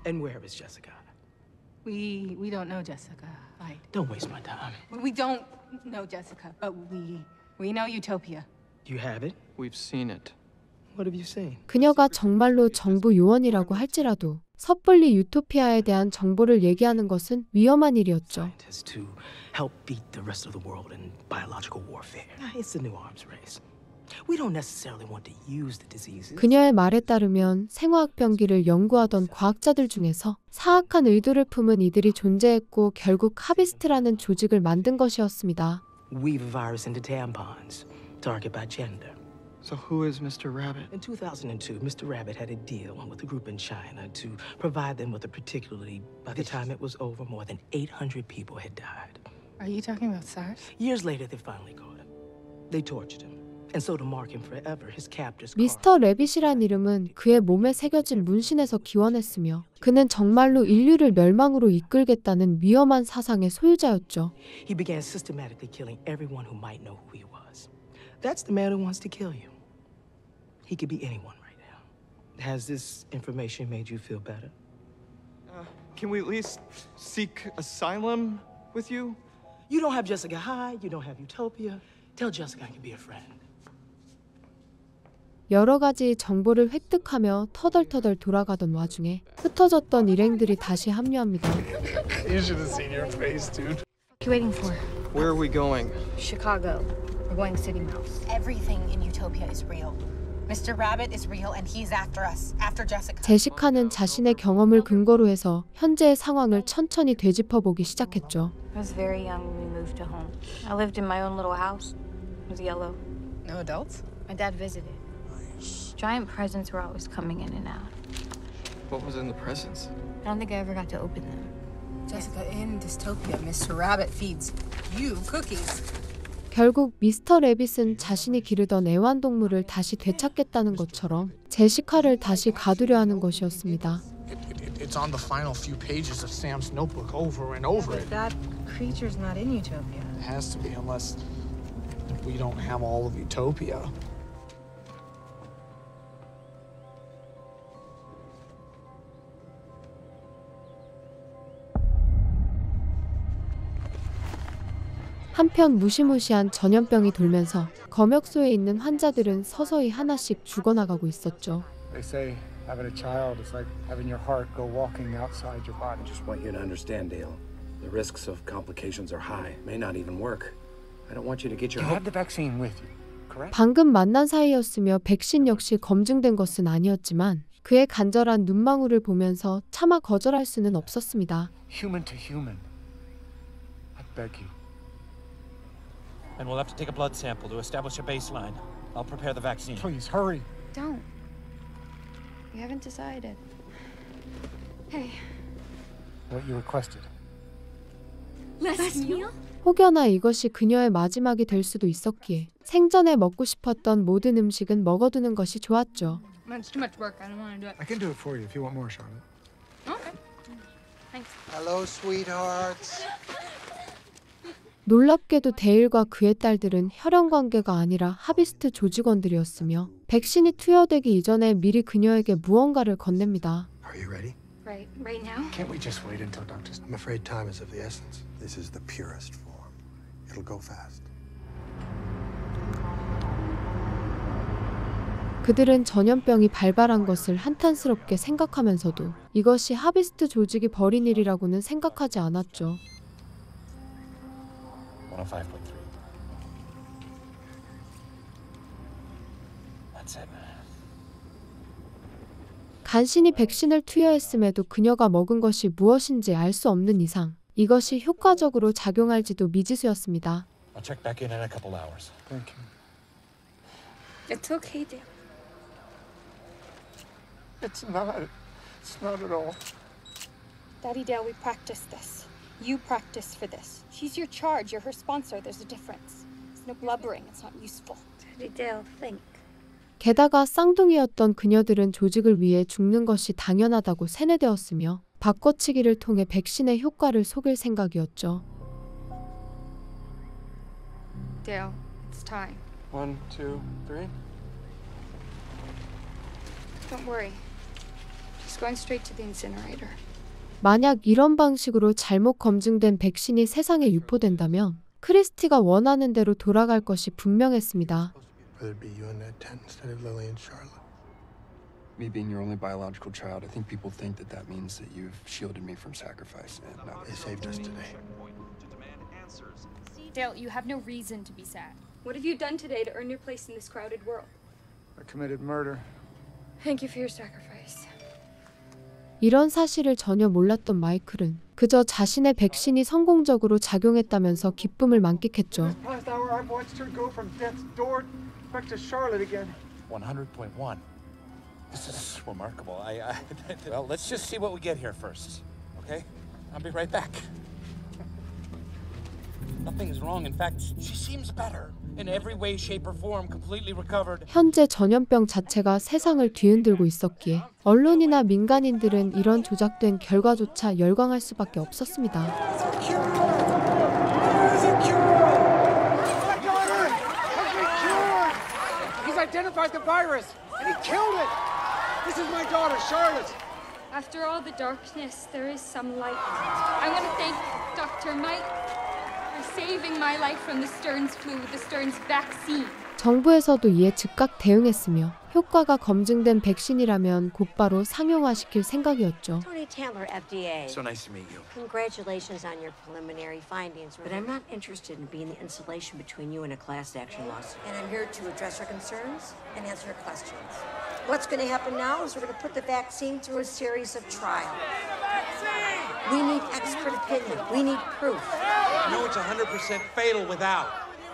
K: And where is Jessica?
G: We don't know Jessica.
K: Don't waste my time.
G: We don't know Jessica, but we know Utopia.
K: You have it?
I: We've seen it.
K: What have you seen?
B: 그녀가 정말로 정부 요원이라고 할지라도 섣불리 유토피아에 대한 정보를 얘기하는 것은 위험한 일이었죠.
K: To help beat the rest of the world in biological warfare. It's the new arms race.
P: We don't necessarily want to use the diseases.
B: 그녀의 말에 따르면 생화학 병기를 연구하던 과학자들 중에서 사악한 의도를 품은 이들이 존재했고 결국 하비스트라는 조직을 만든 것이었습니다.
P: Weave a virus into tampons, target by gender.
I: So who is Mr. Rabbit?
P: In 2002, Mr. Rabbit had a deal with a group in China to provide them with a particularly. By the time it was over, more than 800 people had died.
G: Are you talking about SARS?
P: Years later, they finally caught him. They tortured him. And so to mark him forever, his captors.
B: 미스터 래빗이란 이름은 그의 몸에 새겨진 문신에서 기원했으며 그는 정말로 인류를 멸망으로 이끌겠다는 위험한 사상의 소유자였죠.
P: He began systematically killing everyone who might know who he was. That's the man who wants to kill you. He could be anyone right now. Has this information made you feel better?
I: Can we at least seek asylum with you?
P: You don't have Jessica Hyde. You don't have Utopia. Tell Jessica I can be a friend.
B: 여러 가지 정보를 획득하며 터덜터덜 돌아가던 와중에 흩어졌던 일행들이 다시 합류합니다.
F: You should have seen your face, dude.
H: What are you waiting for?
I: Where are we going?
H: Chicago. We're going City Mouse.
M: Everything in Utopia is real. Mr. Rabbit is real and he's after us. After Jessica.
B: 제시카는 자신의 경험을 근거로 해서 현재의 상황을 천천히 되짚어보기 시작했죠.
C: I was very young when we moved to home. I lived in my own little house. It was yellow.
G: No adults?
C: My dad visited. Giant presents were always coming in and out.
I: What was in the presents?
C: I don't think I ever got to open them.
G: Jessica, in Dystopia, Mr. Rabbit feeds you cookies.
B: 결국 미스터 래빗은 자신이 기르던 애완동물을 다시 되찾겠다는 것처럼 제시카를 다시 가두려 하는 것이었습니다.
F: It's on the final few pages of Sam's notebook over and over.
G: But that creature's not in Utopia.
F: It has to be unless we don't have all of Utopia.
B: 한편 무시무시한 전염병이 돌면서 검역소에 있는 환자들은 서서히 하나씩 죽어나가고 있었죠.
F: They say having a child is like having your heart go walking outside your body.
T: I just want you to understand, Dale. The risks of complications are high. May not even work. I don't want you to get your.
F: You have the vaccine with you, correct?
B: 방금 만난 사이였으며 백신 역시 검증된 것은 아니었지만 그의 간절한 눈망울을 보면서 차마 거절할 수는 없었습니다.
F: Human to human. I beg you.
S: And we'll have to take a blood sample to establish a baseline. I'll prepare the vaccine.
F: Please, hurry.
C: Don't. We haven't decided. Hey.
F: What you requested.
U: Last meal?
B: 혹여나 이것이 그녀의 마지막이 될 수도 있었기에 생전에 먹고 싶었던 모든 음식은 먹어두는 것이 좋았죠.
U: It's too much work. I don't want to do it.
F: I can do it for you if you want more, Charlotte.
U: Okay. Thanks.
Q: Hello, sweethearts.
B: 놀랍게도 데일과 그의 딸들은 혈연 관계가 아니라 하비스트 조직원들이었으며 백신이 투여되기 이전에 미리 그녀에게 무언가를 건넵니다.
Q: Are you ready?
U: Right now?
F: Can't we just wait until Dr.
Q: I'm afraid time is of the essence. This is the purest form. It'll go fast.
B: 그들은 전염병이 발발한 것을 한탄스럽게 생각하면서도 이것이 하비스트 조직이 벌인 일이라고는 생각하지 않았죠.
T: 105.3. That's it.
B: 간신히 백신을 투여했음에도 그녀가 먹은 것이 무엇인지 알 수 없는 이상 이것이 효과적으로 작용할지도 미지수였습니다.
T: I'll check back in a couple hours.
F: Thank you.
U: It's okay, Dale.
F: It's not. It's not at all.
U: Daddy Dale, we practiced this. You practice for this. She's your charge. You're her sponsor. There's a difference. It's no blubbering. It's not useful. Daddy Dale, think.
B: 게다가 쌍둥이였던 그녀들은 조직을 위해 죽는 것이 당연하다고 세뇌되었으며 바꿔치기를 통해 백신의 효과를 속일 생각이었죠.
U: Dale, it's time.
I: 1, 2, 3.
U: Don't worry. She's going straight to the incinerator.
B: 만약 이런 방식으로 잘못 검증된 백신이 세상에 유포된다면 크리스티가 원하는 대로 돌아갈 것이 분명했습니다.
Q: Rather be you in that tent instead of Lily and Charlotte.
E: Me being your only biological child, I think people think that means that you've shielded me from sacrifice. And
Q: They saved us today.
U: Dale, you have no reason to be sad. What have you done today to earn your place in this crowded world?
F: I committed murder.
U: Thank you for your sacrifice.
B: 이런 사실을 전혀 몰랐던 마이클은 그저 자신의 백신이 성공적으로 작용했다면서 기쁨을 만끽했죠.
F: Past hour, I've watched her go from death's door back to Charlotte again.
A: 100.1. This is remarkable. Well, let's just see what we get here first, okay? I'll be right back. Nothing's wrong. In fact, she seems better. In every way, shape, or form, completely recovered.
B: 현재 전염병 자체가 세상을 뒤흔들고 있었기에 언론이나 민간인들은 이런 조작된 결과조차 열광할 수밖에 없었습니다.
S: He's identified the virus, and he killed it. This is my daughter, Charlotte.
U: After all the darkness, there is some light. I want to thank Dr. Mike for saving my life from the Stearns flu, the Stearns vaccine.
B: 정부에서도 이에 즉각 대응했으며 효과가 검증된 백신이라면 곧바로 상용화시킬 생각이었죠.
L: Tony Tandler, FDA.
A: So nice to meet you.
L: Congratulations on your preliminary findings, but I'm not interested in being the insulation between you and a class action lawsuit. And I'm here to address your concerns and answer your questions. What's going to happen now is we're going to put the vaccine through a series of trials. We need expert opinion. We need proof.
A: You know it's 100% fatal without.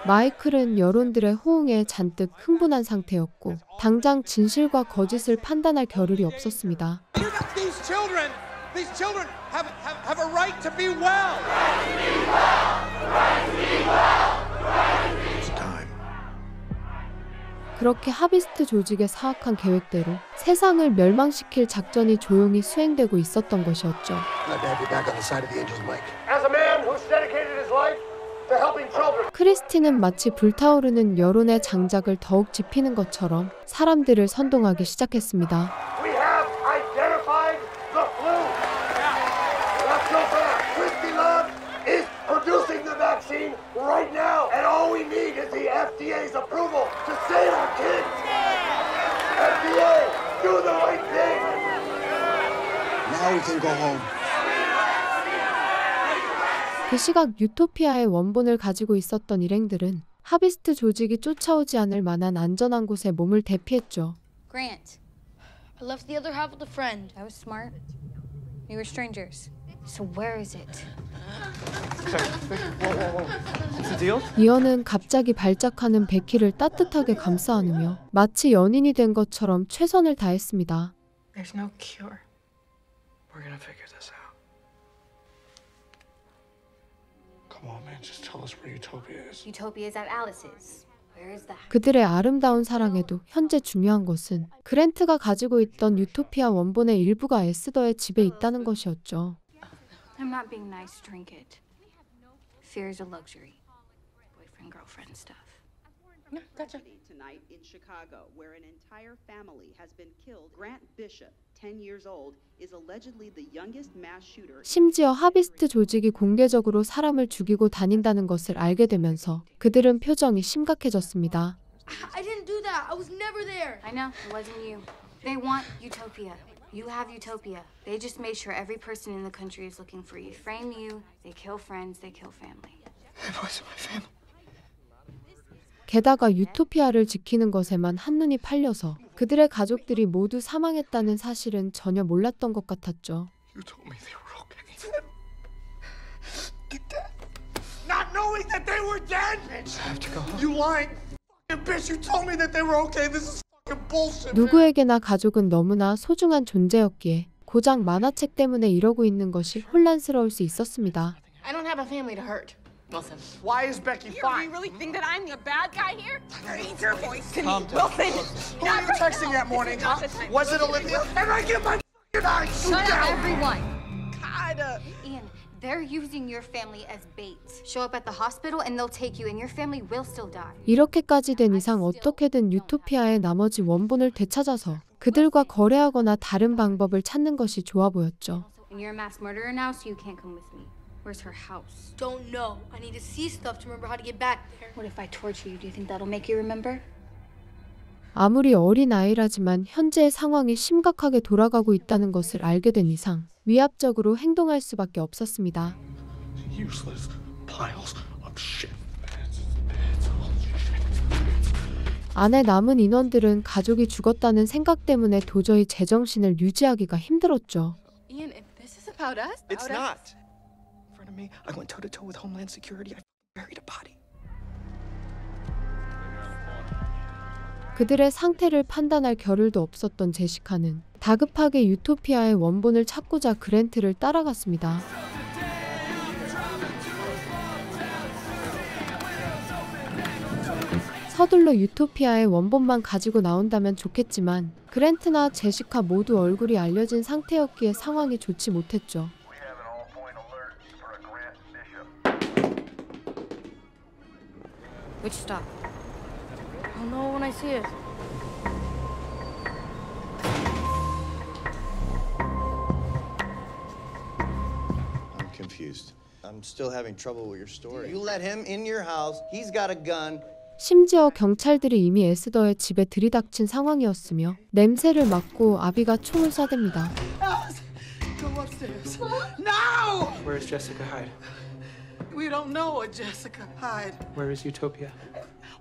B: 마이클은 여론들의 호응에 잔뜩 흥분한 상태였고 당장 진실과 거짓을 판단할 겨를이 없었습니다.
A: These children have a right to be well.
Q: It's time.
B: 그렇게 하비스트 조직의 사악한 계획대로 세상을 멸망시킬 작전이 조용히 수행되고 있었던 것이었죠.
Q: Glad to have you back on the side of the angels, Mike.
F: As a man who's dedicated his life to helping children.
B: 크리스티는 마치 불타오르는 여론의 장작을 더욱 지피는 것처럼 사람들을 선동하기 시작했습니다.
F: We have identified the flu. Not so fast. Christy Lab is producing the vaccine right now, and all we need is the FDA's approval to save our kids. FDA, do the right thing.
Q: Now we can go home.
B: 그 시각 유토피아의 원본을 가지고 있었던 일행들은 하비스트 조직이 쫓아오지 않을 만한 안전한 곳에 몸을 대피했죠.
H: Grant.
U: I left the other half with a friend.
H: That was smart. You were strangers. So where is it?
I: What's the deal?
B: 이언은 갑자기 발작하는 베키를 따뜻하게 감싸 안으며 마치 연인이 된 것처럼 최선을 다했습니다.
G: There's no cure.
F: We're gonna figure this out. Come on, man. Just tell us where Utopia is.
H: Utopia is at Alice's. Where is that?
B: 그들의 아름다운 사랑에도 현재 중요한 것은 그랜트가 가지고 있던 유토피아 원본의 일부가 에스더의 집에 있다는 것이었죠.
U: I'm not being nice to drink it. Fear is a luxury. Boyfriend, girlfriend stuff.
O: Gotcha. Tonight in Chicago, where an entire family has been killed, Grant Bishop, 10 years old, is allegedly the youngest mass shooter.
B: 심지어 하비스트 조직이 공개적으로 사람을 죽이고 다닌다는 것을 알게 되면서 그들은 표정이 심각해졌습니다.
U: I didn't do that. I was never there. I know. It wasn't you. They want Utopia. You have Utopia. They just made sure every person in the country is looking for you. Frame you. They kill friends. They kill family.
F: And where's my family?
B: 게다가 유토피아를 지키는 것에만 한눈이 팔려서 그들의 가족들이 모두 사망했다는 사실은 전혀 몰랐던 것 같았죠.
F: You told me they were okay. Not knowing that they were dead.
I: I have to go home.
F: You lying bitch. You told me that they were okay. This is fucking bullshit.
B: 누구에게나 가족은 너무나 소중한 존재였기에 고작 만화책 때문에 이러고 있는 것이 혼란스러울 수 있었습니다.
G: I don't have a family to hurt. Wilson.
F: Why is Becky fine?
G: You really think that I'm the bad guy here? Raise your voice to me,
F: Wilson. Who were you texting that morning, huh? Was it Olivia? And I get my fucking eyes.
H: Shut up, everyone.
G: God.
H: Ian, they're using your family as bait. Show up at the hospital and they'll take you and your family will still die.
B: 이렇게까지 된 이상 어떻게든 유토피아의 나머지 원본을 되찾아서 그들과 거래하거나 다른 방법을 찾는 것이 좋아 보였죠.
H: And you're a mass murderer now, so you can't come with me. Where's her house?
U: Don't know. I need to see stuff to remember how to get back there.
H: What if I torture you? Do you think that'll make you remember?
B: 아무리 어린 아이라지만 현재의 상황이 심각하게 돌아가고 있다는 것을 알게 된 이상 위압적으로 행동할 수밖에 없었습니다.
F: Useless piles of shit. It's all shit.
B: 안에 남은 인원들은 가족이 죽었다는 생각 때문에 도저히 제정신을 유지하기가 힘들었죠.
R: Ian, if this is about us,
I: It's not. In front of me, I went toe to toe with Homeland Security. I buried a body.
B: 그들의 상태를 판단할 겨를도 없었던 제시카는 다급하게 유토피아의 원본을 찾고자 그랜트를 따라갔습니다. 서둘러 유토피아의 원본만 가지고 나온다면 좋겠지만 그랜트나 제시카 모두 얼굴이 알려진 상태였기에 상황이 좋지 못했죠.
H: Which stop? I'll know when I see it.
N: I'm confused. I'm still having trouble with your story. You let him in your house. He's got a gun.
B: 심지어 경찰들이 이미 에스더의 집에 들이닥친 상황이었으며 냄새를 맡고 아비가 총을 쏴댑니다.
D: Go upstairs. Now!
K: Where's Jessica Hyde?
D: We don't know a Jessica Hyde.
K: Where is Utopia?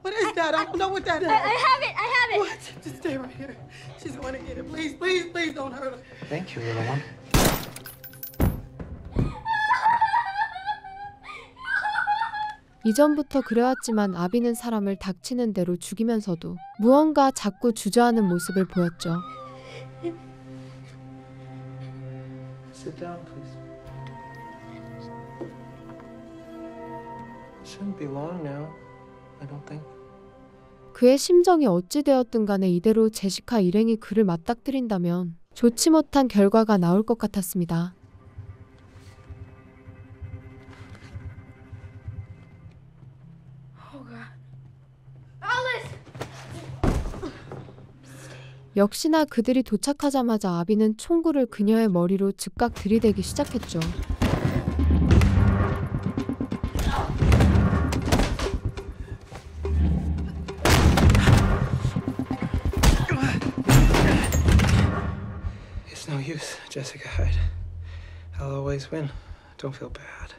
D: What is that? I don't know what that is.
H: I have it. I have it.
D: What? Just stay right here. She's going to get it. Please, please, please don't hurt her.
K: Thank you, little one.
B: 이전부터 그래왔지만 아비는 사람을 닥치는 대로 죽이면서도 무언가 자꾸 주저하는 모습을 보였죠.
K: Sit down, please. Shouldn't be long now, I don't think.
B: 그의 심정이 어찌 되었든 간에 이대로 제시카 일행이 그를 맞닥뜨린다면 좋지 못한 결과가 나올 것 같았습니다. 역시나 그들이 도착하자마자 아비는 총구를 그녀의 머리로 즉각 들이대기 시작했죠.
K: It's no use, Jessica Hyde. I'll always win. Don't feel bad.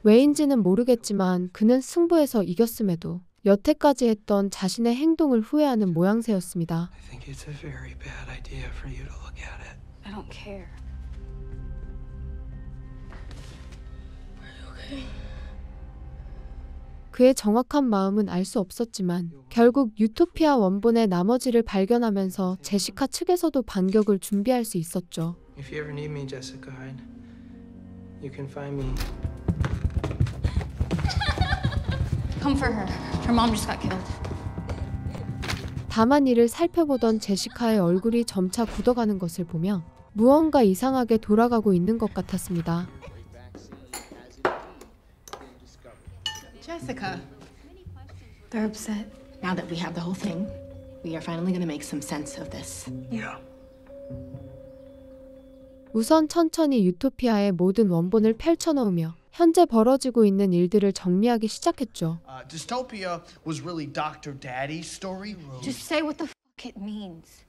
B: 왜인지는 모르겠지만 그는 승부에서 이겼음에도 여태까지 했던 자신의 행동을 후회하는 모양새였습니다.
K: I think it's a very bad idea for you to look at it.
H: I don't care.
B: 그의 정확한 마음은 알 수 없었지만 결국 유토피아 원본의 나머지를 발견하면서 제시카 측에서도 반격을 준비할 수 있었죠.
K: If you ever need me, Jessica Hyde, you can find me.
H: Come for her. Her mom just got killed.
B: 다만 이를 살펴보던 제시카의 얼굴이 점차 굳어가는 것을 보며 무언가 이상하게 돌아가고 있는 것 같았습니다.
M: Jessica. They're upset. Now that we have the whole thing, we are finally going to make some sense of this.
D: Yeah.
B: 우선 천천히 유토피아의 모든 원본을 펼쳐놓으며 현재 벌어지고 있는 일들을 정리하기 시작했죠.
F: Dystopia was really Dr. Daddy's story.
H: Just say what the fuck it means.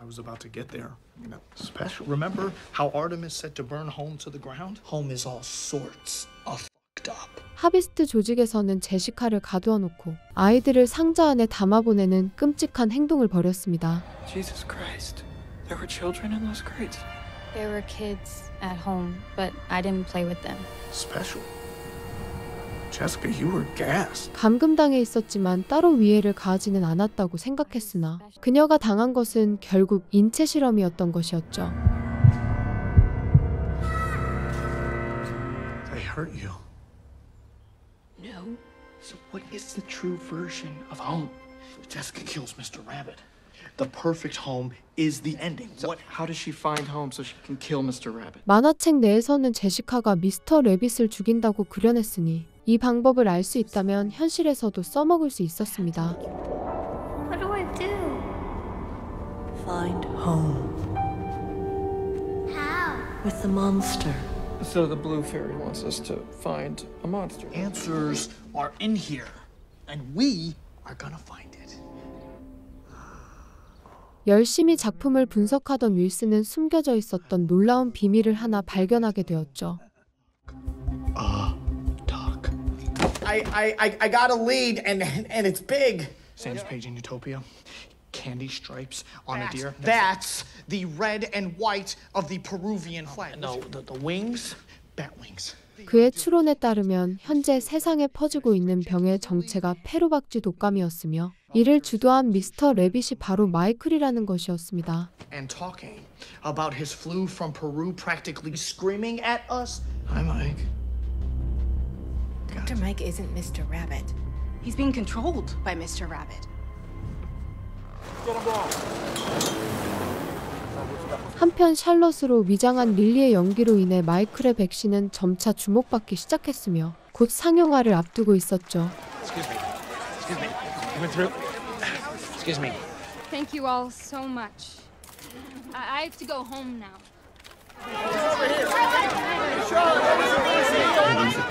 D: I was about to get there. You know, special. Remember how Artemis said to burn home to the ground? Home is all sorts of fucked up.
B: 하비스트 조직에서는 제시카를 가두어 놓고 아이들을 상자 안에 담아보내는 끔찍한 행동을 벌였습니다.
I: Jesus Christ. There were children in those crates.
H: There were kids at home, but I didn't play with them.
D: Special. Jessica, you were gassed.
B: 감금당해 있었지만 따로 위해를 가하지는 않았다고 생각했으나 그녀가 당한 것은 결국 인체 실험이었던 것이었죠.
D: They hurt you.
M: No.
D: So what is the true version of home? Jessica kills Mr. Rabbit. The perfect home is the ending.
I: So how does she find home so she can kill Mr. Rabbit?
B: 만화책 내에서는 제시카가 미스터 래빗을 죽인다고 그려냈으니 이 방법을 알 수 있다면 현실에서도 써먹을 수 있었습니다.
H: What do I do?
L: Find home.
H: How?
L: With the monster.
I: So the blue fairy wants us to find a monster.
D: Answers are in here, and we are gonna find it.
B: 열심히 작품을 분석하던 윌슨은 숨겨져 있었던 놀라운 비밀을 하나 발견하게 되었죠.
D: Doc. I got a lead, and it's big. Sam's page in Utopia. Candy stripes on a deer. That's the red and white of the Peruvian flag. No, the wings, bat wings.
B: 그의 추론에 따르면 현재 세상에 퍼지고 있는 병의 정체가 페루박쥐 독감이었으며 이를 주도한 미스터 래빗이 바로 마이클이라는 것이었습니다.
D: And talking about his flu from Peru, practically screaming at us. Hi, Mike.
M: Dr. Mike isn't Mr. Rabbit. He's being controlled by Mr. Rabbit.
B: 한편 샬럿으로 위장한 릴리의 연기로 인해 마이클의 백신은 점차 주목받기 시작했으며 곧 상영화를 앞두고 있었죠.
S: Excuse me. You went through? Excuse me.
U: Thank you all so much. I have to go home now.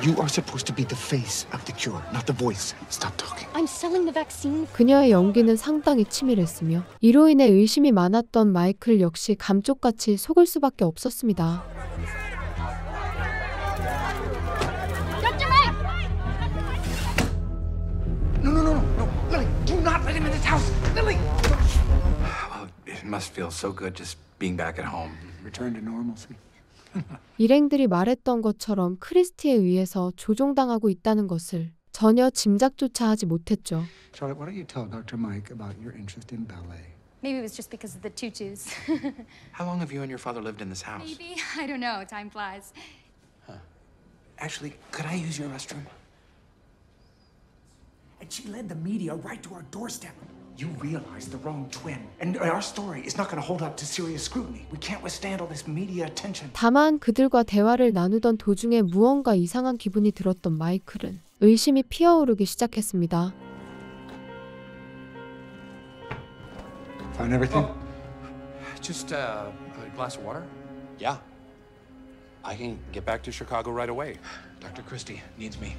Q: You are supposed to be the face of the cure, not the voice. Stop talking.
U: I'm selling the vaccine.
B: 그녀의 연기는 상당히 치밀했으며 이로 인해 의심이 많았던 마이클 역시 감쪽같이 속을 수밖에 없었습니다.
U: Dr. Mike!
Q: No. Lily, do not let him in this house. Lily!
T: Well, it must feel so good just being back at home.
Q: Return to normalcy.
B: 일행들이 말했던 것처럼 크리스티에 의해서 조종당하고 있다는 것을 전혀 짐작조차 하지 못했죠.
Q: Charlotte, why don't you tell Dr. Mike about your interest in ballet?
U: Maybe it was just because of the tutus.
T: How long have you and your father lived in this house?
U: Maybe. I don't know. Time flies.
T: Actually, could I use your restroom?
Q: And she led the media right to our doorstep. You realize the wrong twin, and our story is not going to hold up to serious scrutiny. We can't withstand all this media attention.
B: 다만 그들과 대화를 나누던 도중에 무언가 이상한 기분이 들었던 마이클은 의심이 피어오르기 시작했습니다.
Q: Find everything?
T: Just a glass of water? Yeah. I can get back to Chicago right away. Dr. Christie needs me.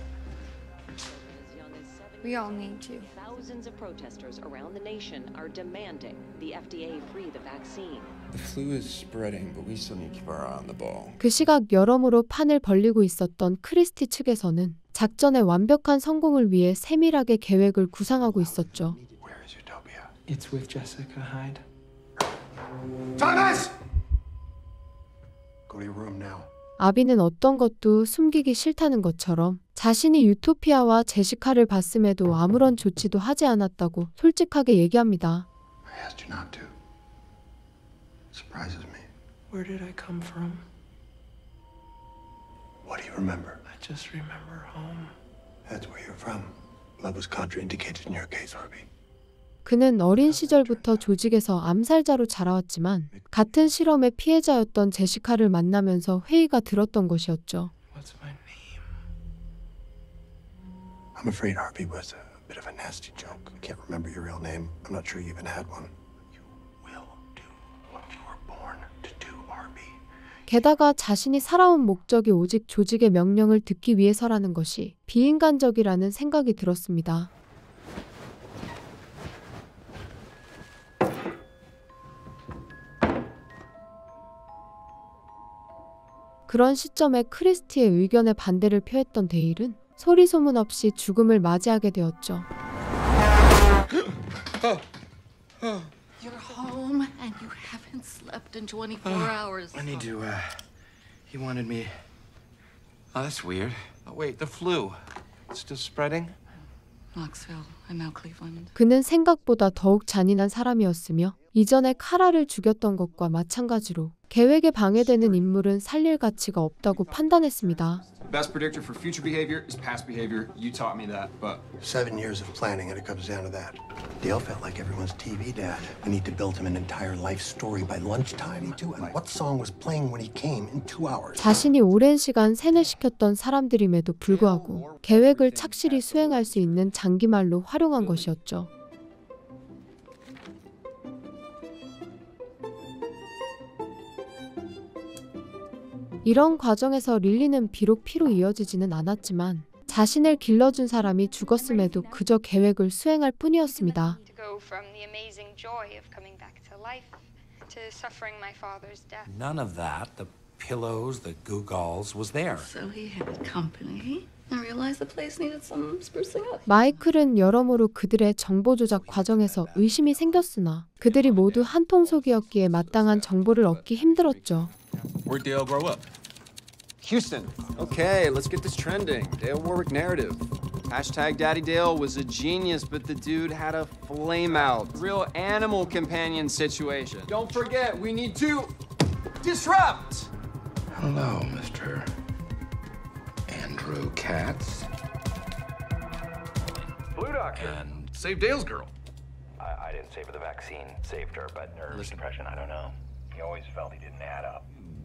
U: We all need you.
J: Thousands of protesters around the nation are demanding the FDA free the vaccine.
E: The flu is spreading, but we still need to keep our eye on the ball.
B: 그 시각 여러모로 판을 벌리고 있었던 크리스티 측에서는 작전의 완벽한 성공을 위해 세밀하게 계획을 구상하고 있었죠.
E: Where is Utopia?
K: It's with Jessica Hyde.
Q: Thomas!
E: Go to your room now.
B: 아비는 어떤 것도 숨기기 싫다는 것처럼 자신이 유토피아와 제시카를 봤음에도 아무런 조치도 하지 않았다고 솔직하게 얘기합니다.
E: I asked you not to. Surprises me.
K: Where did I come from?
E: What do you remember?
K: I just remember home.
E: That's where you're from. Love was contraindicated in your case, Harvey.
B: 그는 어린 시절부터 조직에서 암살자로 자라왔지만 같은 실험의 피해자였던 제시카를 만나면서 회의가 들었던 것이었죠.
K: What's my name?
E: I'm afraid Harvey was a bit of a nasty joke. I can't remember your real name. I'm not sure you even had one.
Q: You will do what you were born to do, Harvey.
B: 게다가 자신이 살아온 목적이 오직 조직의 명령을 듣기 위해서라는 것이 비인간적이라는 생각이 들었습니다. 그런 시점에 크리스티의 의견에 반대를 표했던 데일은 소리 소문 없이 죽음을 맞이하게 되었죠.
V: You're home and you haven't slept in 24 hours.
T: I need to, he wanted me... Oh, that's weird. Oh, wait, the flu. It's still spreading?
V: Knoxville and now Cleveland.
B: 그는 생각보다 더욱 잔인한 사람이었으며 이전에 카라를 죽였던 것과 마찬가지로 계획에 방해되는 인물은 살릴 가치가 없다고 판단했습니다.
W: Best predictor for future behavior is past behavior. You taught me that, but
E: 7 years of planning, and it comes down to that. Dale felt like everyone's TV dad. We need to build him an entire life story by lunchtime. And what song was playing when he came in 2 hours?
B: 자신이 오랜 시간 세뇌시켰던 사람들임에도 불구하고 계획을 착실히 수행할 수 있는 장기말로 활용한 것이었죠. 이런 과정에서 릴리는 비록 피로 이어지지는 않았지만 자신을 길러준 사람이 죽었음에도 그저 계획을 수행할 뿐이었습니다.
A: None of that, the pillows, the gewgaws, was there.
V: So he had company. I realized the place needed some sprucing up.
B: 마이클은 여러모로 그들의 정보 조작 과정에서 의심이 생겼으나 그들이 모두 한 통속이었기에 마땅한 정보를 얻기 힘들었죠.
C: Where'd Dale grow up?
I: Houston. Okay, let's get this trending. Dale Warwick narrative. Hashtag Daddy Dale was a genius, but the dude had a flame out. Real animal companion situation. Don't forget, we need to disrupt.
T: Hello, Mr. Andrew Katz.
C: Blue Doctor. And save Dale's girl.
O: I didn't save her the vaccine, saved her, but her suppression, I don't know. He always felt he didn't add up.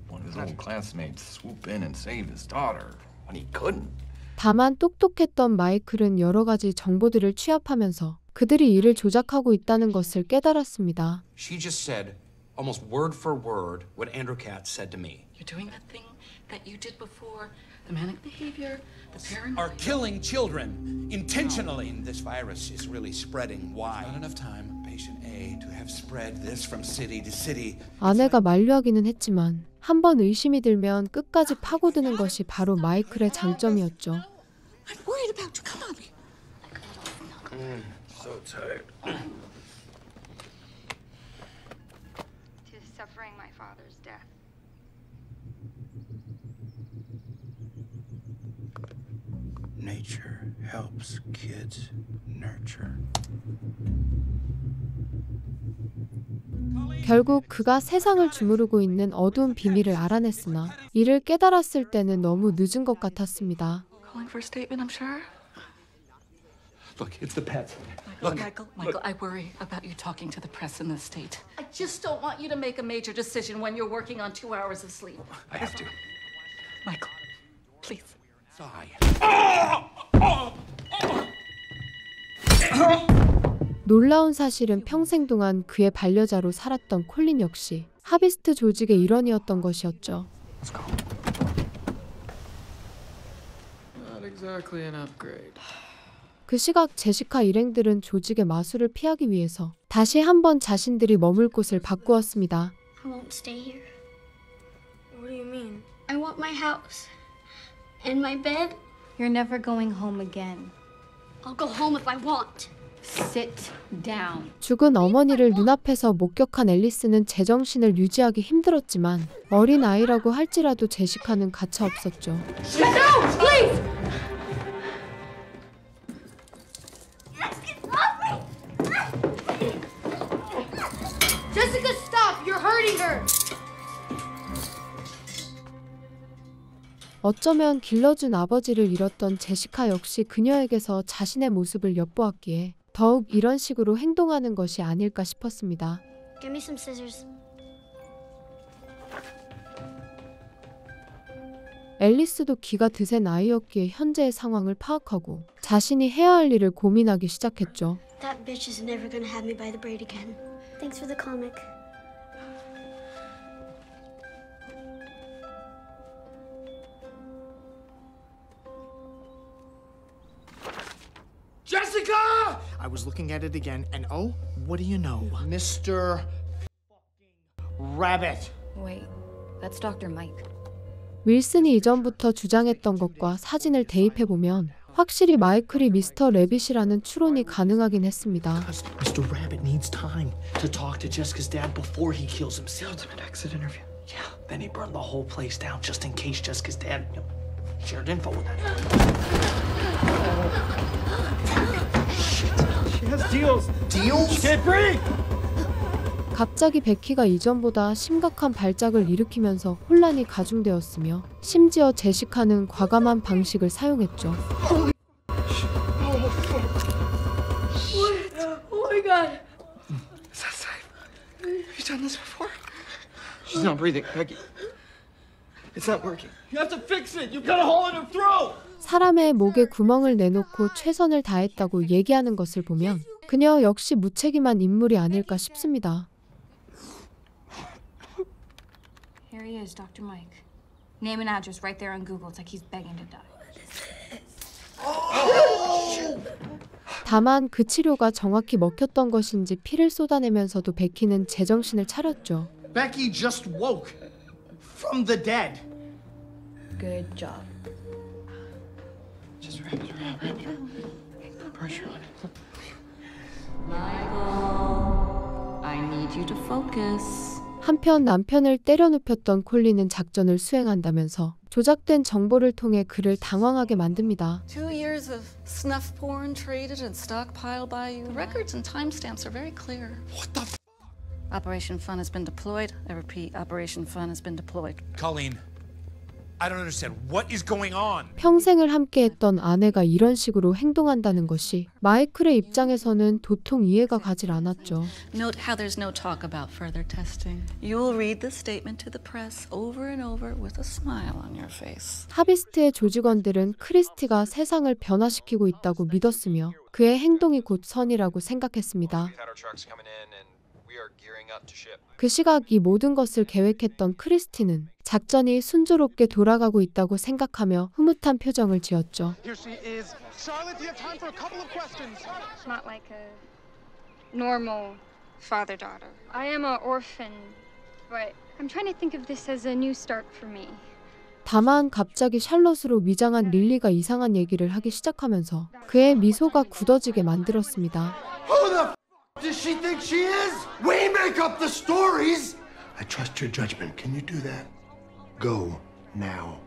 C: One of his old classmates swoop in and save his daughter when he couldn't.
B: 다만 똑똑했던 마이클은 여러 가지 정보들을 취합하면서 그들이 이를 조작하고 있다는 것을 깨달았습니다.
T: She just said, almost word for word, what Andrew Katz said to me.
V: You're doing that thing that you did before. The manic behavior, the paranoia.
A: Are killing children intentionally. This virus is really spreading. Why? Not enough time. Patient A to have spread this from city to city.
B: 아내가 만류하기는 했지만 한 번 의심이 들면 끝까지 파고드는 것이 바로 마이클의 장점이었죠.
V: I'm worried about you. Come on.
C: So tired.
U: To suffering my father's death.
A: Nature helps kids nurture.
B: 결국 그가 세상을 주무르고 있는 어두운 비밀을 알아냈으나 이를 깨달았을 때는 너무 늦은 것 같았습니다.
V: Calling for a statement, I'm sure.
C: Look, it's the pets.
V: Michael, I worry about you talking to the press in this state. I just don't want you to make a major decision when you're working on 2 hours of sleep.
C: I have to.
V: Michael, please.
B: 놀라운 사실은 평생 동안 그의 반려자로 살았던 콜린 역시 하비스트 조직의 일원이었던 것이었죠.
I: Not exactly an upgrade.
B: 그 시각 제시카 일행들은 조직의 마술을 피하기 위해서 다시 한번 자신들이 머물 곳을 바꾸었습니다.
P: I won't stay here. What do you mean? I want my house. And my bed.
U: You're never going home again.
P: I'll go home if I want.
U: Sit down.
B: 죽은 어머니를 눈앞에서 목격한 앨리스는 제정신을 유지하기 힘들었지만 어린 아이라고 할지라도 제시카는 가차없었죠.
P: Get down, please! Jessica, stop! You're hurting her!
B: 어쩌면 길러준 아버지를 잃었던 제시카 역시 그녀에게서 자신의 모습을 엿보았기에 더욱 이런 식으로 행동하는 것이 아닐까 싶었습니다.
P: Give me some scissors.
B: 앨리스도 기가 드센 아이였기에 현재의 상황을 파악하고 자신이 해야 할 일을 고민하기 시작했죠.
P: That bitch is never gonna have me by the braid again. Thanks for the comic.
D: Jessica! I was looking at it again, and oh, what do you know? Mr. Rabbit.
U: Wait, that's Dr. Mike.
B: 윌슨이 이전부터 주장했던 것과 사진을 대입해보면 확실히 마이클이 미스터 래빗이라는 추론이 가능하긴 했습니다.
D: Mr. Rabbit needs time to talk to Jessica's dad before he kills himself.
K: Ultimate exit interview.
D: Yeah, then he burned the whole place down just in case Jessica's dad shared info with that.
S: She has deals.
D: Deals?
S: She can't breathe.
B: 갑자기 베키가 이전보다 심각한 발작을 일으키면서 혼란이 가중되었으며 심지어 제시카는 과감한 방식을 사용했죠.
P: Oh my god.
K: Is that safe? Have you done this before?
I: She's not breathing, Becky.
K: It's not working.
S: You have to fix it. You got a hole in her throat.
B: 사람의 목에 구멍을 내놓고 최선을 다했다고 얘기하는 것을 보면 그녀 역시 무책임한 인물이 아닐까 싶습니다.
U: Here he is, Dr. Mike. Name and address right there on Google. It's like he's begging to die.
B: 다만 그 치료가 정확히 먹혔던 것인지 피를 쏟아내면서도 베키는 제정신을 차렸죠.
D: Becky just woke from the dead.
U: Good job.
K: Just wrap it around. Pressure on it.
V: Michael, I need you to focus.
B: 한편 남편을 때려눕혔던 콜린은 작전을 수행한다면서 조작된 정보를 통해 그를 당황하게 만듭니다.
V: 2 years of snuff porn traded and stockpiled by you. The records and timestamps are very clear.
A: What the
V: Operation Fun has been deployed. I repeat, Operation Fun has been deployed.
A: Colleen, I don't understand. What is going on?
B: 평생을 함께했던 아내가 이런 식으로 행동한다는 것이 마이클의 입장에서는 도통 이해가 가질 않았죠.
V: Note how there's no talk about further testing. You'll read the statement to the press over and over with a smile on your face.
B: 하비스트의 조직원들은 크리스티가 세상을 변화시키고 있다고 믿었으며 그의 행동이 곧 선이라고 생각했습니다. 그 시각 이 모든 것을 계획했던 크리스티는 작전이 순조롭게 돌아가고 있다고 생각하며 흐뭇한 표정을 지었죠.
P: Not like a normal father-daughter. I am an orphan, but I'm trying to think of this as a new start for me.
B: 다만 갑자기 샬롯으로 위장한 릴리가 이상한 얘기를 하기 시작하면서 그의 미소가 굳어지게 만들었습니다.
F: Who the does she think she is? We make up the stories!
E: I trust your judgment. Can you do that? Go now.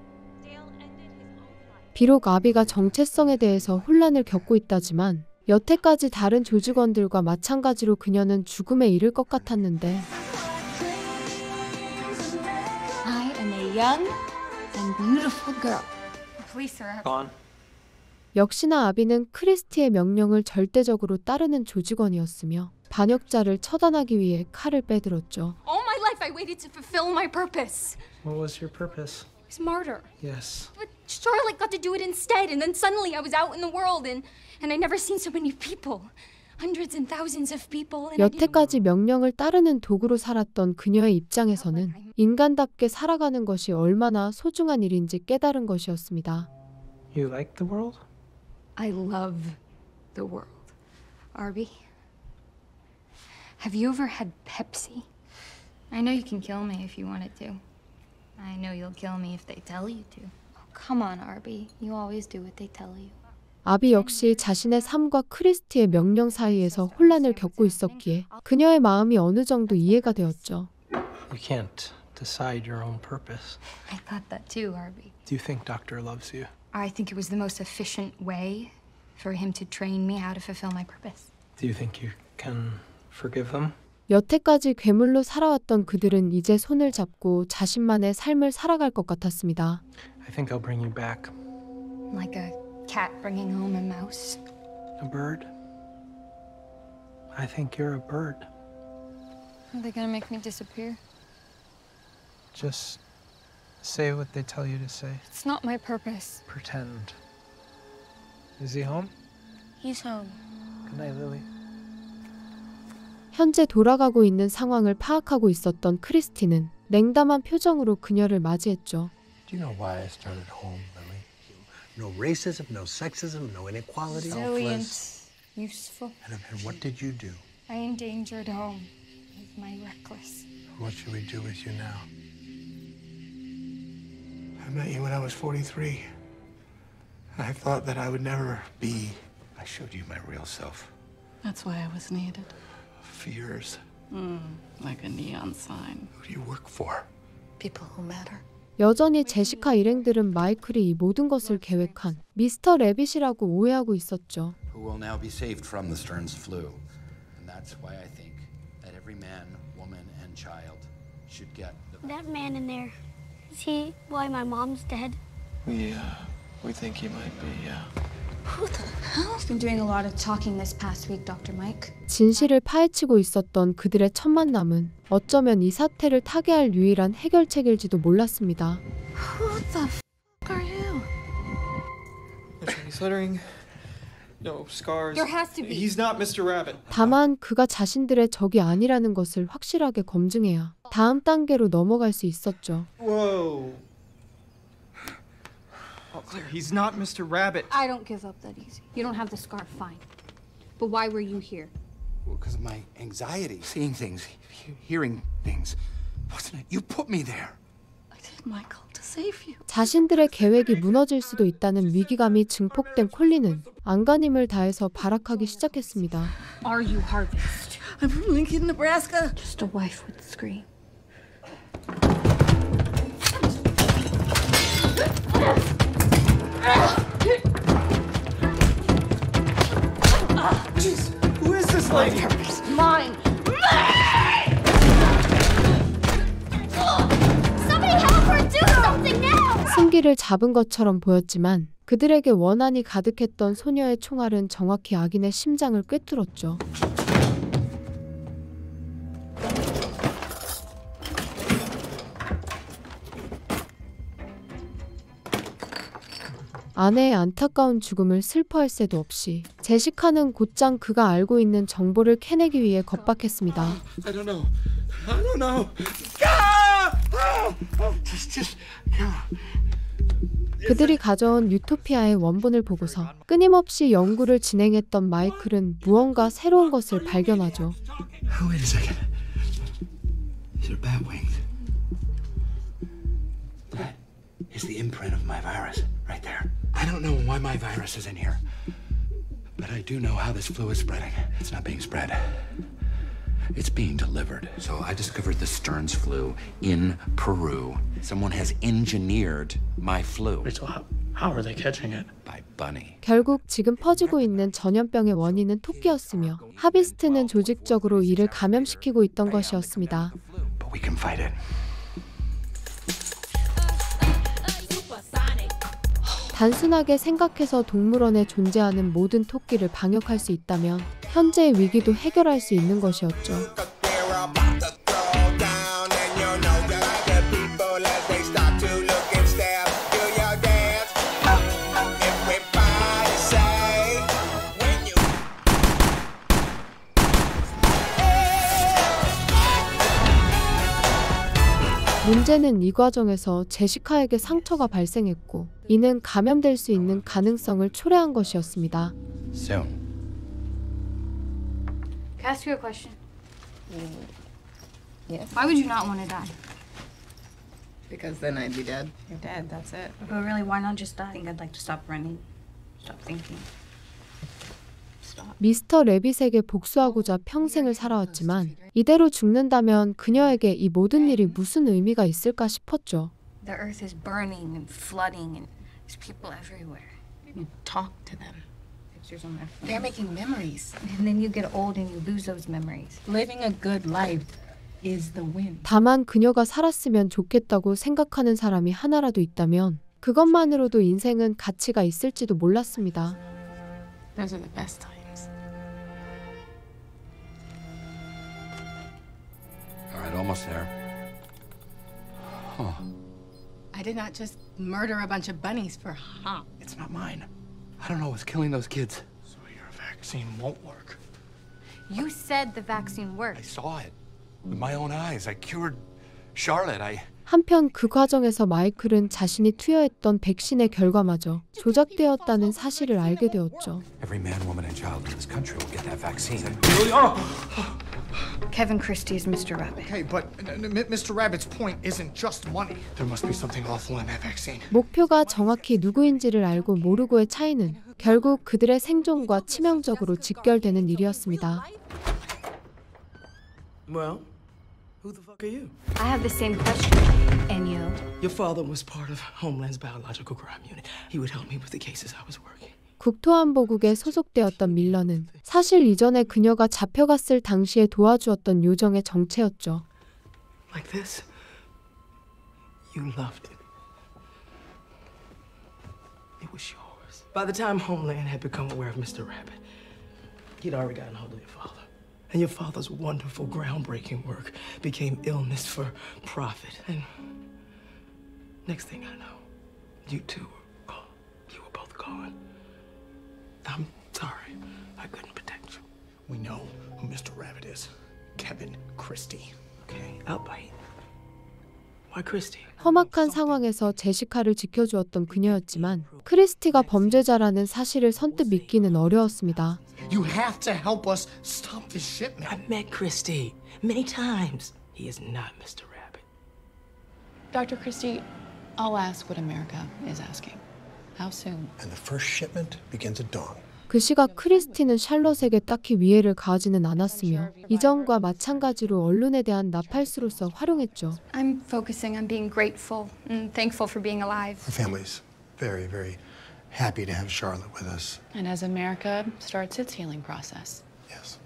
B: 비록 아비가 정체성에 대해서 혼란을 겪고 있다지만 여태까지 다른 조직원들과 마찬가지로 그녀는 죽음에 이를 것 같았는데
U: I am a young and beautiful girl.
P: Police are
K: Gone.
B: 역시나 아비는 크리스티의 명령을 절대적으로 따르는 조직원이었으며 반역자를 처단하기 위해 칼을 빼들었죠.
P: All my life I waited to fulfill my purpose.
K: What was your purpose?
P: It was murder.
K: Yes.
P: But Charlotte got to do it instead, and then suddenly I was out in the world, and I never seen so many people. Hundreds and thousands of people. And
B: 여태까지 명령을 따르는 도구로 살았던 그녀의 입장에서는 인간답게 살아가는 것이 얼마나 소중한 일인지 깨달은 것이었습니다.
K: You like the world?
U: I love the world. Arby, have you ever had Pepsi? I know you can kill me if you wanted to. I know you'll kill me if they tell you to. Oh, come on, Arby. You always do what they tell you.
B: 아비 역시 자신의 삶과 크리스티의 명령 사이에서 혼란을 겪고 있었기에 그녀의 마음이 어느 정도 이해가 되었죠.
K: You can't decide your own purpose.
U: I thought that too, Arby.
K: Do you think Doctor loves you?
U: I think it was the most efficient way for him to train me how to fulfill my purpose.
K: Do you think you can forgive him?
B: 여태까지 괴물로 살아왔던 그들은 이제 손을 잡고 자신만의 삶을 살아갈 것 같았습니다.
K: I think I'll bring you back.
U: Like a cat bringing home a mouse.
K: A bird? I think you're a bird.
U: Are they gonna make me disappear?
K: Just say what they tell you to say.
U: It's not my purpose.
K: Pretend. Is he home?
U: He's home.
K: Good night, Lily.
B: 현재 돌아가고 있는 상황을 파악하고 있었던 크리스티는 냉담한 표정으로 그녀를 맞이했죠.
E: Do you know why I started home, Lily? No racism, no sexism, no inequality.
U: Brilliant. Useful.
E: And what did you do?
U: I endangered home with my reckless.
E: What should we do with you now?
Q: I met you when I was 43. I thought that I would never be.
A: I showed you my real self.
V: That's why I was needed.
Q: Fears.
V: Like a neon sign.
Q: Who do you work for?
V: People who matter.
B: 여전히 제시카 일행들은 마이클이 이 모든 것을 계획한 미스터 레빗이라고 오해하고 있었죠.
A: Who will now be saved from the Stearns flu. And that's why I think that every man, woman, and child should get the...
P: That man in there, is he why my mom's dead?
K: We think he might be, yeah.
U: Who the hell? I've been doing a lot of talking this past week, Dr. Mike.
B: 진실을 파헤치고 있었던 그들의 첫 만남은 어쩌면 이 사태를 타개할 유일한 해결책일지도 몰랐습니다.
V: Who the f*** are you?
K: Stuttering. No scars.
U: There has to be.
K: He's not Mr. Rabbit.
B: 다만 그가 자신들의 적이 아니라는 것을 확실하게 검증해야 다음 단계로 넘어갈 수 있었죠.
K: Whoa. Oh, Claire, he's not Mr. Rabbit.
U: I don't give up that easy. You don't have the scar, fine. But why were you here?
A: Well, because of my anxiety, seeing things, hearing things. Wasn't it? You put me there.
V: Michael to save you.
B: 자신들의 계획이 무너질 수도 있다는 위기감이 증폭된 콜린은 안간힘을 다해서 발악하기 시작했습니다.
U: Are you Harvest?
V: I'm from Lincoln, Nebraska.
U: Just a wife would scream.
S: Jeez, who is this lady?
V: Mine.
H: Somebody help her do something now!
B: 승기를 잡은 것처럼 보였지만 그들에게 원한이 가득했던 소녀의 총알은 정확히 악인의 심장을 꿰뚫었죠. 아내의 안타까운 죽음을 슬퍼할 새도 없이 제시카는 곧장 그가 알고 있는 정보를 캐내기 위해 겁박했습니다.
F: I don't know.
B: 그들이 가져온 유토피아의 원본을 보고서 끊임없이 연구를 진행했던 마이클은 무언가 새로운 것을 발견하죠.
A: Wait a second. These are bat wings. That is the imprint of my virus right there. I don't know why my virus is in here, but I do know how this flu is spreading. It's not being spread. It's being delivered. So I discovered the Stearns flu in Peru. Someone has engineered my flu.
D: Wait, so how are they catching it?
A: By bunny.
B: 결국 지금 퍼지고 있는 전염병의 원인은 토끼였으며 하비스트는 조직적으로 이를 감염시키고 있던 것이었습니다.
A: But we can fight it.
B: 단순하게 생각해서 동물원에 존재하는 모든 토끼를 방역할 수 있다면 현재의 위기도 해결할 수 있는 것이었죠. 문제는 이 과정에서 제시카에게 상처가 발생했고 이는 감염될 수 있는 가능성을 초래한 것이었습니다.
A: Soon.
U: Can I ask you a question?
M: Yes.
U: Why would you not want to die?
M: Because then I'd be dead. You're dead, that's it.
U: But really, why not just die? I think I'd like to stop running. Stop thinking. Stop.
B: 미스터 레빗에게 복수하고자 평생을 살아왔지만 이대로 죽는다면 그녀에게 이 모든 일이 무슨 의미가 있을까 싶었죠.
U: The earth is burning and flooding and there's people everywhere.
M: You talk to them.
U: Pictures on their phone.
M: They're making memories.
U: And then you get old and you lose those memories.
M: Living a good life is the win.
B: 다만 그녀가 살았으면 좋겠다고 생각하는 사람이 하나라도 있다면 그것만으로도 인생은 가치가 있을지도 몰랐습니다.
M: Those are the best times.
A: All right, almost there. Huh.
M: I did not just murder a bunch of bunnies for huh.
A: It's not mine. I don't know what's killing those kids.
D: So your vaccine won't work.
U: You said the vaccine worked.
A: I saw it with my own eyes. I cured Charlotte.
B: 한편 그 과정에서 마이클은 자신이 투여했던 백신의 결과마저 조작되었다는 사실을 알게 되었죠.
A: Every man, woman, and child in this country will get that vaccine.
U: Kevin Christie is Mr. Rabbit.
D: Okay, but Mr. Rabbit's point isn't just money. There must be something awful in that vaccine.
B: 목표가 정확히 누구인지를 알고 모르고의 차이는 결국 그들의 생존과 치명적으로 직결되는 일이었습니다.
K: Well, who the fuck are you?
U: I have the same question. And you?
K: Your father was part of Homeland's biological crime unit. He would help me with the cases I was working.
B: 국토안보국에 소속되었던 밀러는 사실 이전에 그녀가 잡혀갔을 당시에 도와주었던 요정의 정체였죠.
K: Like this? You loved it. It was yours. By the time Homeland had become aware of Mr. Rabbit, he'd already gotten hold of your father. And your father's wonderful, groundbreaking work became illness for profit. And next thing I know, you two were gone. You were both gone. I'm sorry. I couldn't protect you.
D: We know who Mr. Rabbit is. Kevin Christie.
K: Okay, outbite. Why Christie?
B: 험악한 상황에서 제시카를 지켜주었던 그녀였지만 크리스티가 범죄자라는 사실을 선뜻 믿기는 어려웠습니다.
D: You have to help us stop this shipment.
K: I met Christie many times. He is not Mr. Rabbit.
G: Dr. Christie, I'll ask what America is asking. How soon?
E: And the first shipment begins at dawn.
B: 그 시각 크리스티는 샬롯에게 딱히 위해를 가하지는 않았으며 이전과 마찬가지로 언론에 대한 나팔수로서 활용했죠.
P: I'm focusing on being grateful and thankful for being alive.
E: Our family's very, very happy to have Charlotte with us.
G: And as America starts its healing process.
E: Yes.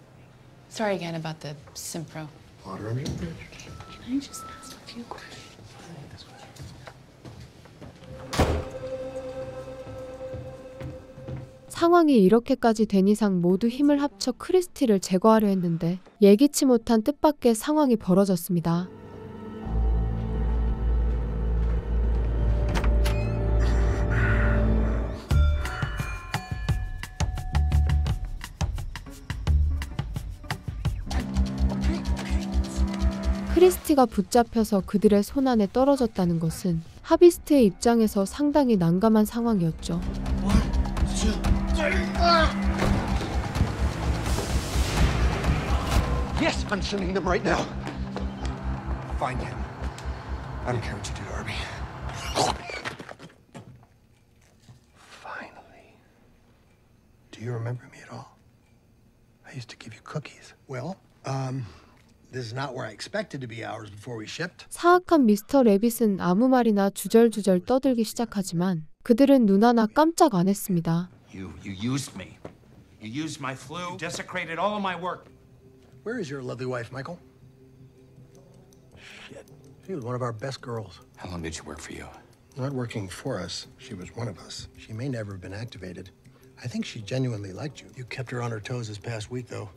G: Sorry again about the Simpro.
E: Water under the bridge.
G: Can I just ask a few questions?
B: 상황이 이렇게까지 된 이상 모두 힘을 합쳐 크리스티를 제거하려 했는데 예기치 못한 뜻밖의 상황이 벌어졌습니다. 크리스티가 붙잡혀서 그들의 손안에 떨어졌다는 것은 하비스트의 입장에서 상당히 난감한 상황이었죠.
E: Yes, I'm sending them right now. Find him. I don't care what you do, Arby. Finally. Do you remember me at all? I used to give you cookies. Well, this is not where I expected to be hours before we shipped.
B: 사악한 미스터 래빗은 아무 말이나 주절주절 떠들기 시작하지만 그들은 눈 하나 깜짝 안 했습니다.
A: You used me. You used my flu. You desecrated all of my work.
E: Where is your lovely wife, Michael? Shit. She was one of our best girls.
T: How long did she work for you?
E: Not working for us. She was one of us. She may never have been activated. I think she genuinely liked you. You kept her on her toes this past week, though.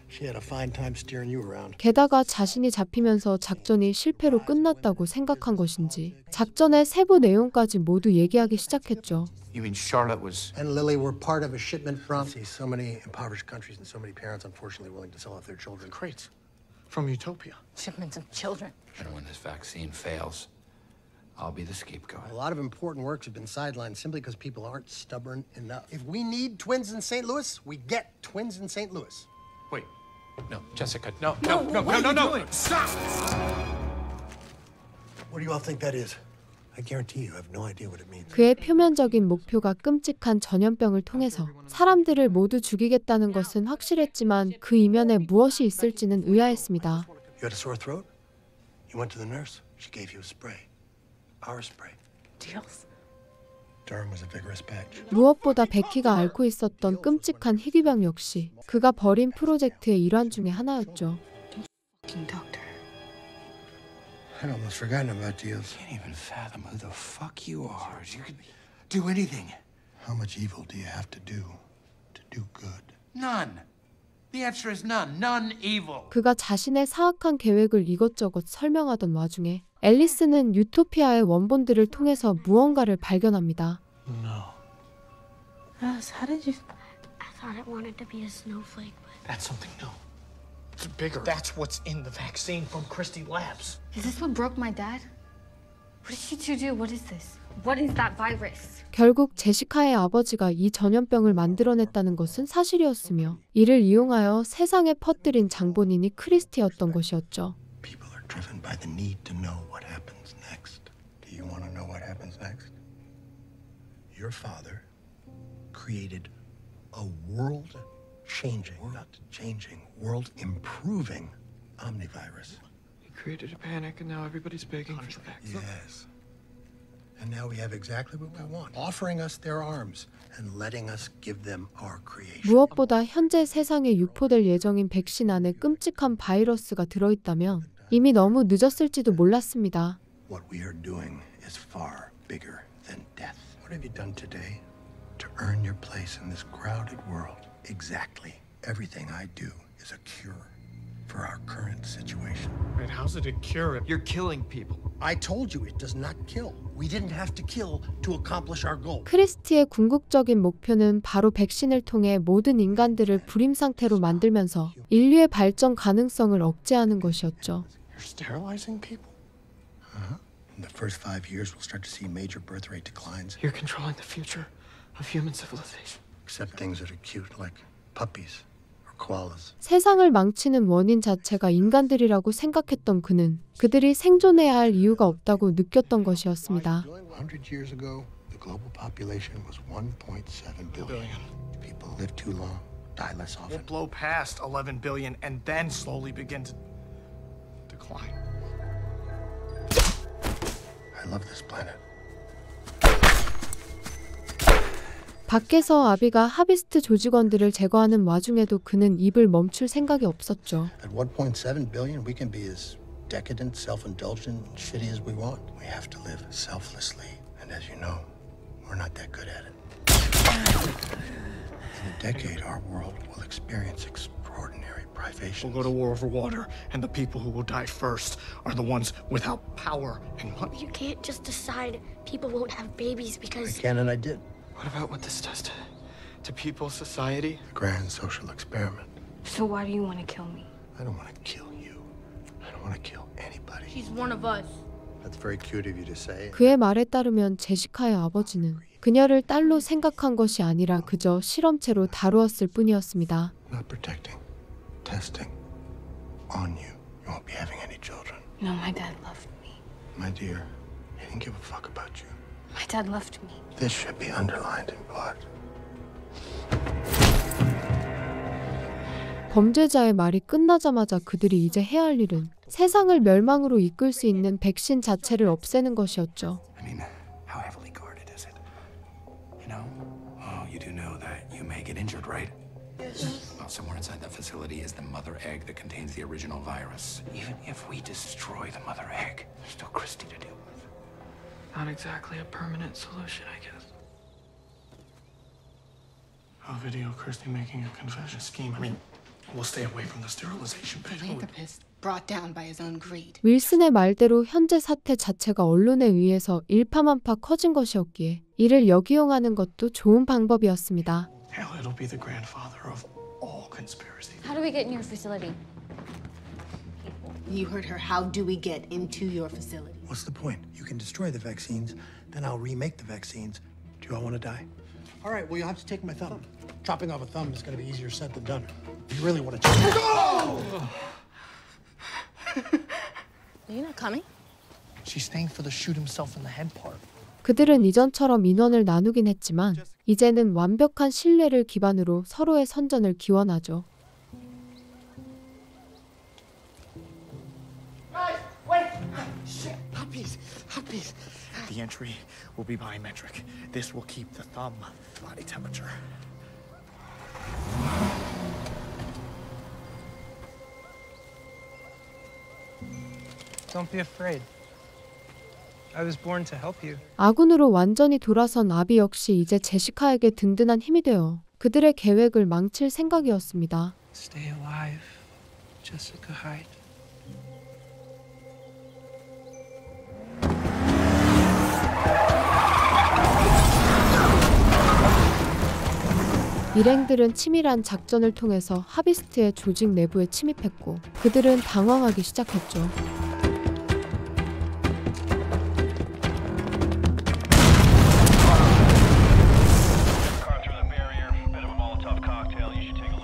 E: She had a fine time steering you around.
B: 게다가 자신이 잡히면서 작전이 실패로 끝났다고 생각한 것인지 작전의 세부 내용까지 모두 얘기하기 시작했죠.
A: You mean Charlotte was...
E: And Lily were part of a shipment from... See, so many impoverished countries and so many parents unfortunately willing to sell off their children.
D: Crates from Utopia.
V: Shipments of children.
T: And when this vaccine fails, I'll be the scapegoat.
E: A lot of important works have been sidelined simply because people aren't stubborn enough. If we need twins in St. Louis, we get twins in St. Louis.
A: Wait. No, Jessica, no.
E: Stop! What do you all think that is? I guarantee you have no idea what it means.
B: 그의 표면적인 목표가 끔찍한 전염병을 통해서 사람들을 모두 죽이겠다는 것은 확실했지만 그 이면에 무엇이 있을지는 의아했습니다.
E: You had a sore throat? You went to the nurse. She gave you a spray. Our spray.
V: Deals.
E: Durham was a vigorous batch.
B: 무엇보다 베키가 앓고 있었던 끔찍한 희귀병 역시 그가 벌인 프로젝트의 일환 중에 하나였죠.
E: I'd almost forgotten about deals.
A: Can't even fathom who the fuck you are. You could do anything.
E: How much evil do you have to do good?
A: None. The answer is none. None evil.
B: 그가 자신의 사악한 계획을 이것저것 설명하던 와중에 앨리스는 유토피아의 원본들을 통해서 무언가를 발견합니다.
D: No.
L: Russ, how did you... I thought it wanted to be a snowflake, but...
D: That's something new. It's bigger. That's what's in the vaccine from Christie Labs.
P: Is this what broke my dad? What did you two do? What is this? What is that virus?
B: 결국 제시카의 아버지가 이 전염병을 만들어냈다는 것은 사실이었으며 이를 이용하여 세상에 퍼뜨린 장본인이 크리스티였던 것이었죠.
E: People are driven by the need to know what happens next. Do you want to know what happens next? Your father created a world-changing, not changing, world-improving omnivirus.
D: He created a panic, and now everybody's begging for the vaccine.
E: Yes. And now we have exactly what we want. Offering us their arms and letting us give them our creation.
B: 무엇보다 현재 세상에 유포될 예정인 백신 안에 끔찍한 바이러스가 들어있다면 이미 너무 늦었을지도 몰랐습니다.
E: What we are doing is far bigger than death. What have you done today to earn your place in this crowded world? Exactly. Everything I do is a cure for our current situation.
D: Wait, how's it a cure?
W: You're killing people.
E: I told you it does not kill. We didn't have to kill to accomplish our goal.
B: 크리스티의 궁극적인 목표는 바로 백신을 통해 모든 인간들을 불임 상태로 만들면서 인류의 발전 가능성을 억제하는 것이었죠.
E: You're sterilizing people? Uh-huh. In the first 5 years, we'll start to see major birth rate declines.
D: You're controlling the future of human civilization.
E: Except things that are cute, like puppies or koalas.
B: 세상을 망치는 원인 자체가 인간들이라고 생각했던 그는 그들이 생존해야 할 이유가 없다고 느꼈던 것이었습니다.
E: 100 years ago, the global population was 1.7 billion. People live too long, die less often.
D: We'll blow past 11 billion and then slowly begin to decline.
E: I love this planet.
B: 밖에서 아비가 하비스트 조직원들을 제거하는 와중에도 그는 입을 멈출 생각이 없었죠.
E: At 1.7 billion, we can be as decadent, self-indulgent, shitty as we want. We have to live selflessly. And as you know, we're not that good at it. In a decade, our world will experience extraordinary privations.
D: We'll go to war over water, and the people who will die first are the ones without power and money.
J: You can't just decide people won't have babies because...
E: I can and I did.
D: What about what this does to people's society?
E: A grand social experiment.
U: So why do you want to kill me?
E: I don't want to kill you. I don't want to kill anybody.
J: She's one of us.
E: That's very cute of you to say.
B: 그의 말에 따르면 제시카의 아버지는 그녀를 딸로 생각한 것이 아니라 그저 실험체로 다루었을 뿐이었습니다.
E: Not protecting, testing on you. You won't be having any children.
U: No, my dad loved me.
E: My dear, he didn't give a fuck about you.
U: My dad loved me.
E: This should be underlined in blood.
B: 범죄자의 말이 끝나자마자 그들이 이제 해야 할 일은 세상을 멸망으로 이끌 수 있는 백신 자체를 없애는 것이었죠.
T: I mean, how heavily guarded is it? You know? Oh, you do know that you may get injured, right? Yes. Well, somewhere inside that facility is the mother egg that contains the original virus. Even if we destroy the mother egg, there's still Christy to deal with.
D: Not exactly a permanent solution, I guess. A video of Christy making a confession scheme. I mean, we'll stay away from the sterilization pit.
M: Philanthropist brought down by his own greed.
B: 윌슨의 말대로 현재 사태 자체가 언론에 의해서 일파만파 커진 것이었기에 이를 역이용하는 것도 좋은 방법이었습니다.
D: Hell, it'll be the grandfather of all conspiracy.
H: How do we get in your facility?
M: You heard her. How do we get into your facility?
E: What's the point? You can destroy the vaccines, then I'll remake the vaccines. Do you all want to die? All right, well, you'll have to take my thumb. Chopping off a thumb is going to be easier said than done. If you really want to change...
J: Are you not coming?
D: She's staying for the shoot himself in the head part.
B: 그들은 이전처럼 인원을 나누긴 했지만 이제는 완벽한 신뢰를 기반으로 서로의 선전을 기원하죠.
D: Guys, wait! Shit, puppies, puppies. The entry will be biometric. This will keep the thumb body temperature.
N: Don't be afraid. I was born to help you.
B: 아군으로 완전히 돌아선 아비 역시 이제 제시카에게 든든한 힘이 되어 그들의 계획을 망칠 생각이었습니다.
N: Stay alive, Jessica Hyde.
B: 일행들은 치밀한 작전을 통해서 하비스트의 조직 내부에 침입했고 그들은 당황하기 시작했죠.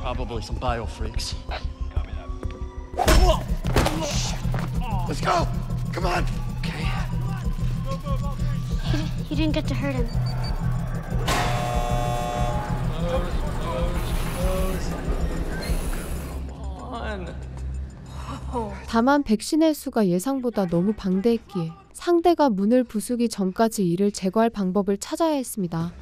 D: Probably some bio freaks.
E: Let's go! Come on!
T: Okay.
J: He didn't get to hurt him.
B: 다만 백신의 수가 예상보다 너무 방대했기에 상대가 문을 부수기 전까지 이를 제거할 방법을 찾아야 했습니다.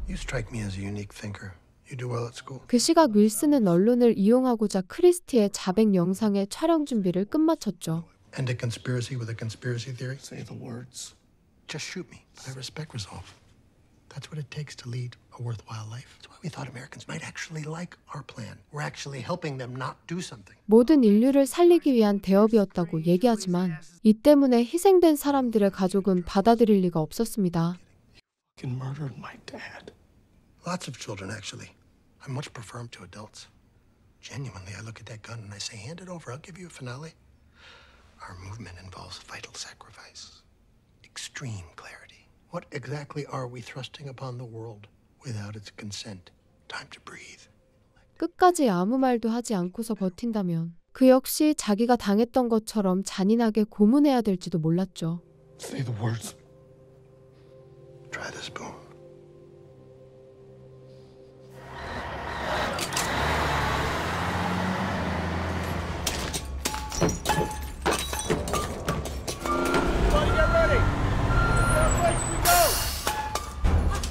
E: You strike me as a unique thinker. You do well at school.
B: 그 시각 윌슨은 언론을 이용하고자 크리스티의 자백 영상의 촬영 준비를 끝마쳤죠.
E: End a conspiracy with a conspiracy theory?
D: Say the words.
E: Just shoot me, but I respect resolve. That's what it takes to lead a worthwhile life. That's why we thought Americans might actually like our plan. We're actually helping them not do something.
B: 모든 인류를 살리기 위한 대업이었다고 얘기하지만 이 때문에 희생된 사람들의 가족은 받아들일 리가 없었습니다.
D: You murdered my dad.
E: Lots of children, actually. I much prefer them to adults. Genuinely, I look at that gun and I say, hand it over, I'll give you a finale. Our movement involves vital sacrifice. It extreme clarity. What exactly are we thrusting upon the world without its consent? Time to breathe.
B: 끝까지 아무 말도 하지 않고서 버틴다면 그 역시 자기가 당했던 것처럼 잔인하게 고문해야 될지도 몰랐죠.
E: Say the words. Try the spoon.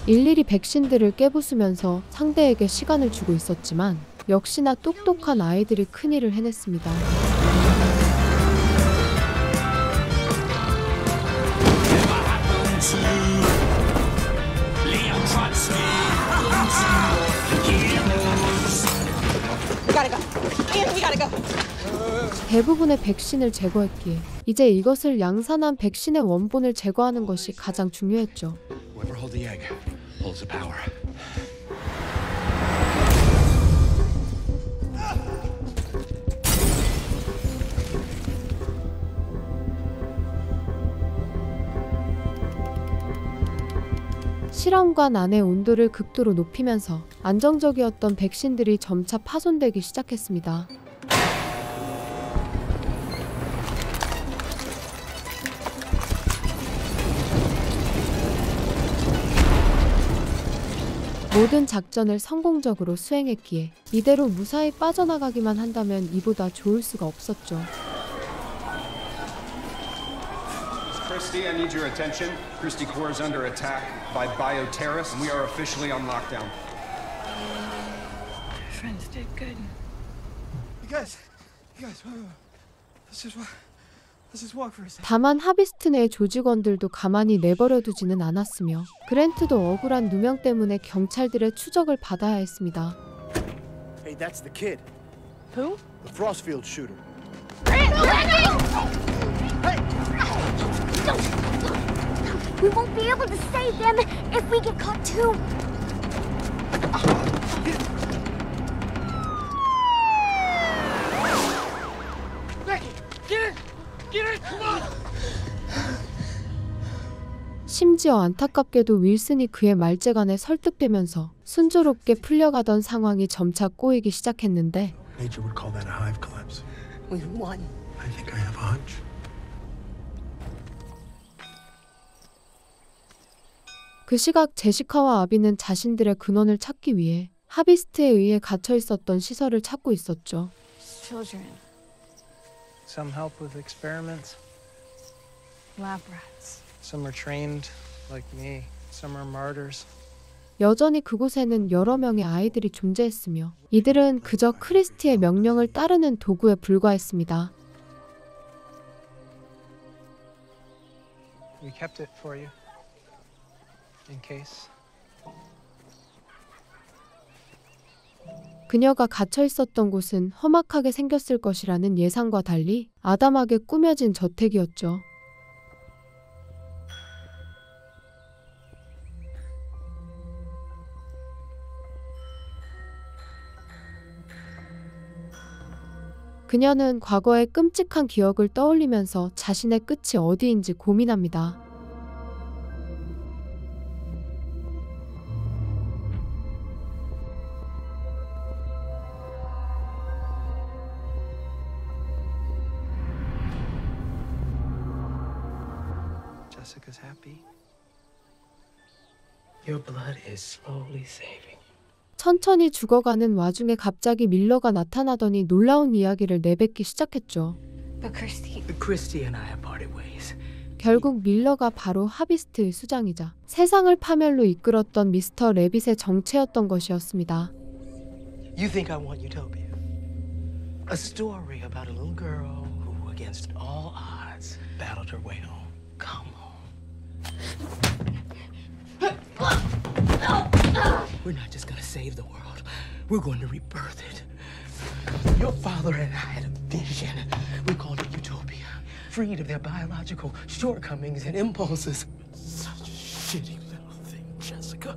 B: 일일이 백신들을 깨부수면서 상대에게 시간을 주고 있었지만 역시나 똑똑한 아이들이 큰일을 해냈습니다. 대부분의 백신을 제거했기에 이제 이것을 양산한 백신의 원본을 제거하는 것이 가장 중요했죠.
A: Whoever holds the egg holds the power.
B: 실험관 안의 온도를 극도로 높이면서 안정적이었던 백신들이 점차 파손되기 시작했습니다. 모든 작전을 성공적으로 수행했기에 이대로 무사히 빠져나가기만 한다면 이보다 좋을 수가 없었죠.
I: Christy, I need your attention. Christy Core is under attack by bioterrorists, and we are officially on lockdown.
K: Friends did good. You guys, let's just walk for a second.
B: 다만 하비스트 내 조직원들도 가만히 내버려두지는 않았으며 그랜트도 억울한 누명 때문에 경찰들의 추적을 받아야 했습니다.
C: Hey, that's the kid.
J: Who?
C: The Frostfield shooter.
J: We won't be able to save them if we get caught too.
B: 심지어 안타깝게도 윌슨이 그의 말재간에 설득되면서 순조롭게 풀려가던 상황이 점차 꼬이기 시작했는데
E: Nature would call that a hive collapse.
K: We won.
E: I think I have a hunch.
B: 그 시각 제시카와 아비는 자신들의 근원을 찾기 위해 하비스트에 의해 갇혀 있었던 시설을 찾고 있었죠.
G: Children.
N: Some help with experiments.
G: Lab rats.
N: Some are trained, like me. Some are martyrs.
B: 여전히 그곳에는 여러 명의 아이들이 존재했으며 이들은 그저 크리스티의 명령을 따르는 도구에 불과했습니다.
N: We kept it for you. In case.
B: 그녀가 갇혀 있었던 곳은 험악하게 생겼을 것이라는 예상과 달리 아담하게 꾸며진 저택이었죠. 그녀는 과거의 끔찍한 기억을 떠올리면서 자신의 끝이 어디인지 고민합니다.
K: Jessica's happy. Your blood is slowly saving.
B: 천천히 죽어가는 와중에 갑자기 밀러가 나타나더니 놀라운 이야기를 내뱉기 시작했죠.
G: But
K: Christy and I have parted ways.
B: 결국 밀러가 바로 하비스트의 수장이자 세상을 파멸로 이끌었던 미스터 레빗의 정체였던 것이었습니다.
K: You think I want utopia? A story about a little girl who, against all odds, battled her way home. Come home. We're not just gonna save the world. We're going to rebirth it. Your father and I had a vision. We called it utopia. Freed of their biological shortcomings and impulses. Such a shitty little thing, Jessica.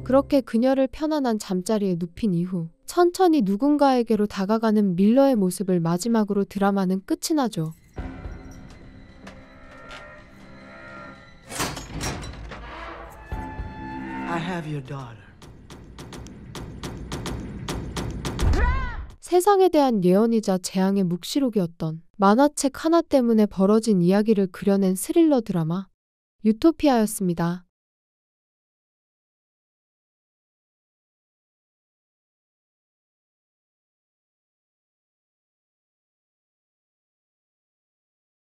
B: 그렇게 그녀를 편안한 잠자리에 눕힌 이후 천천히 누군가에게로 다가가는 밀러의 모습을 마지막으로 드라마는 끝이 나죠.
K: I have your daughter.
B: 세상에 대한 예언이자 재앙의 묵시록이었던 만화책 하나 때문에 벌어진 이야기를 그려낸 스릴러 드라마 유토피아였습니다.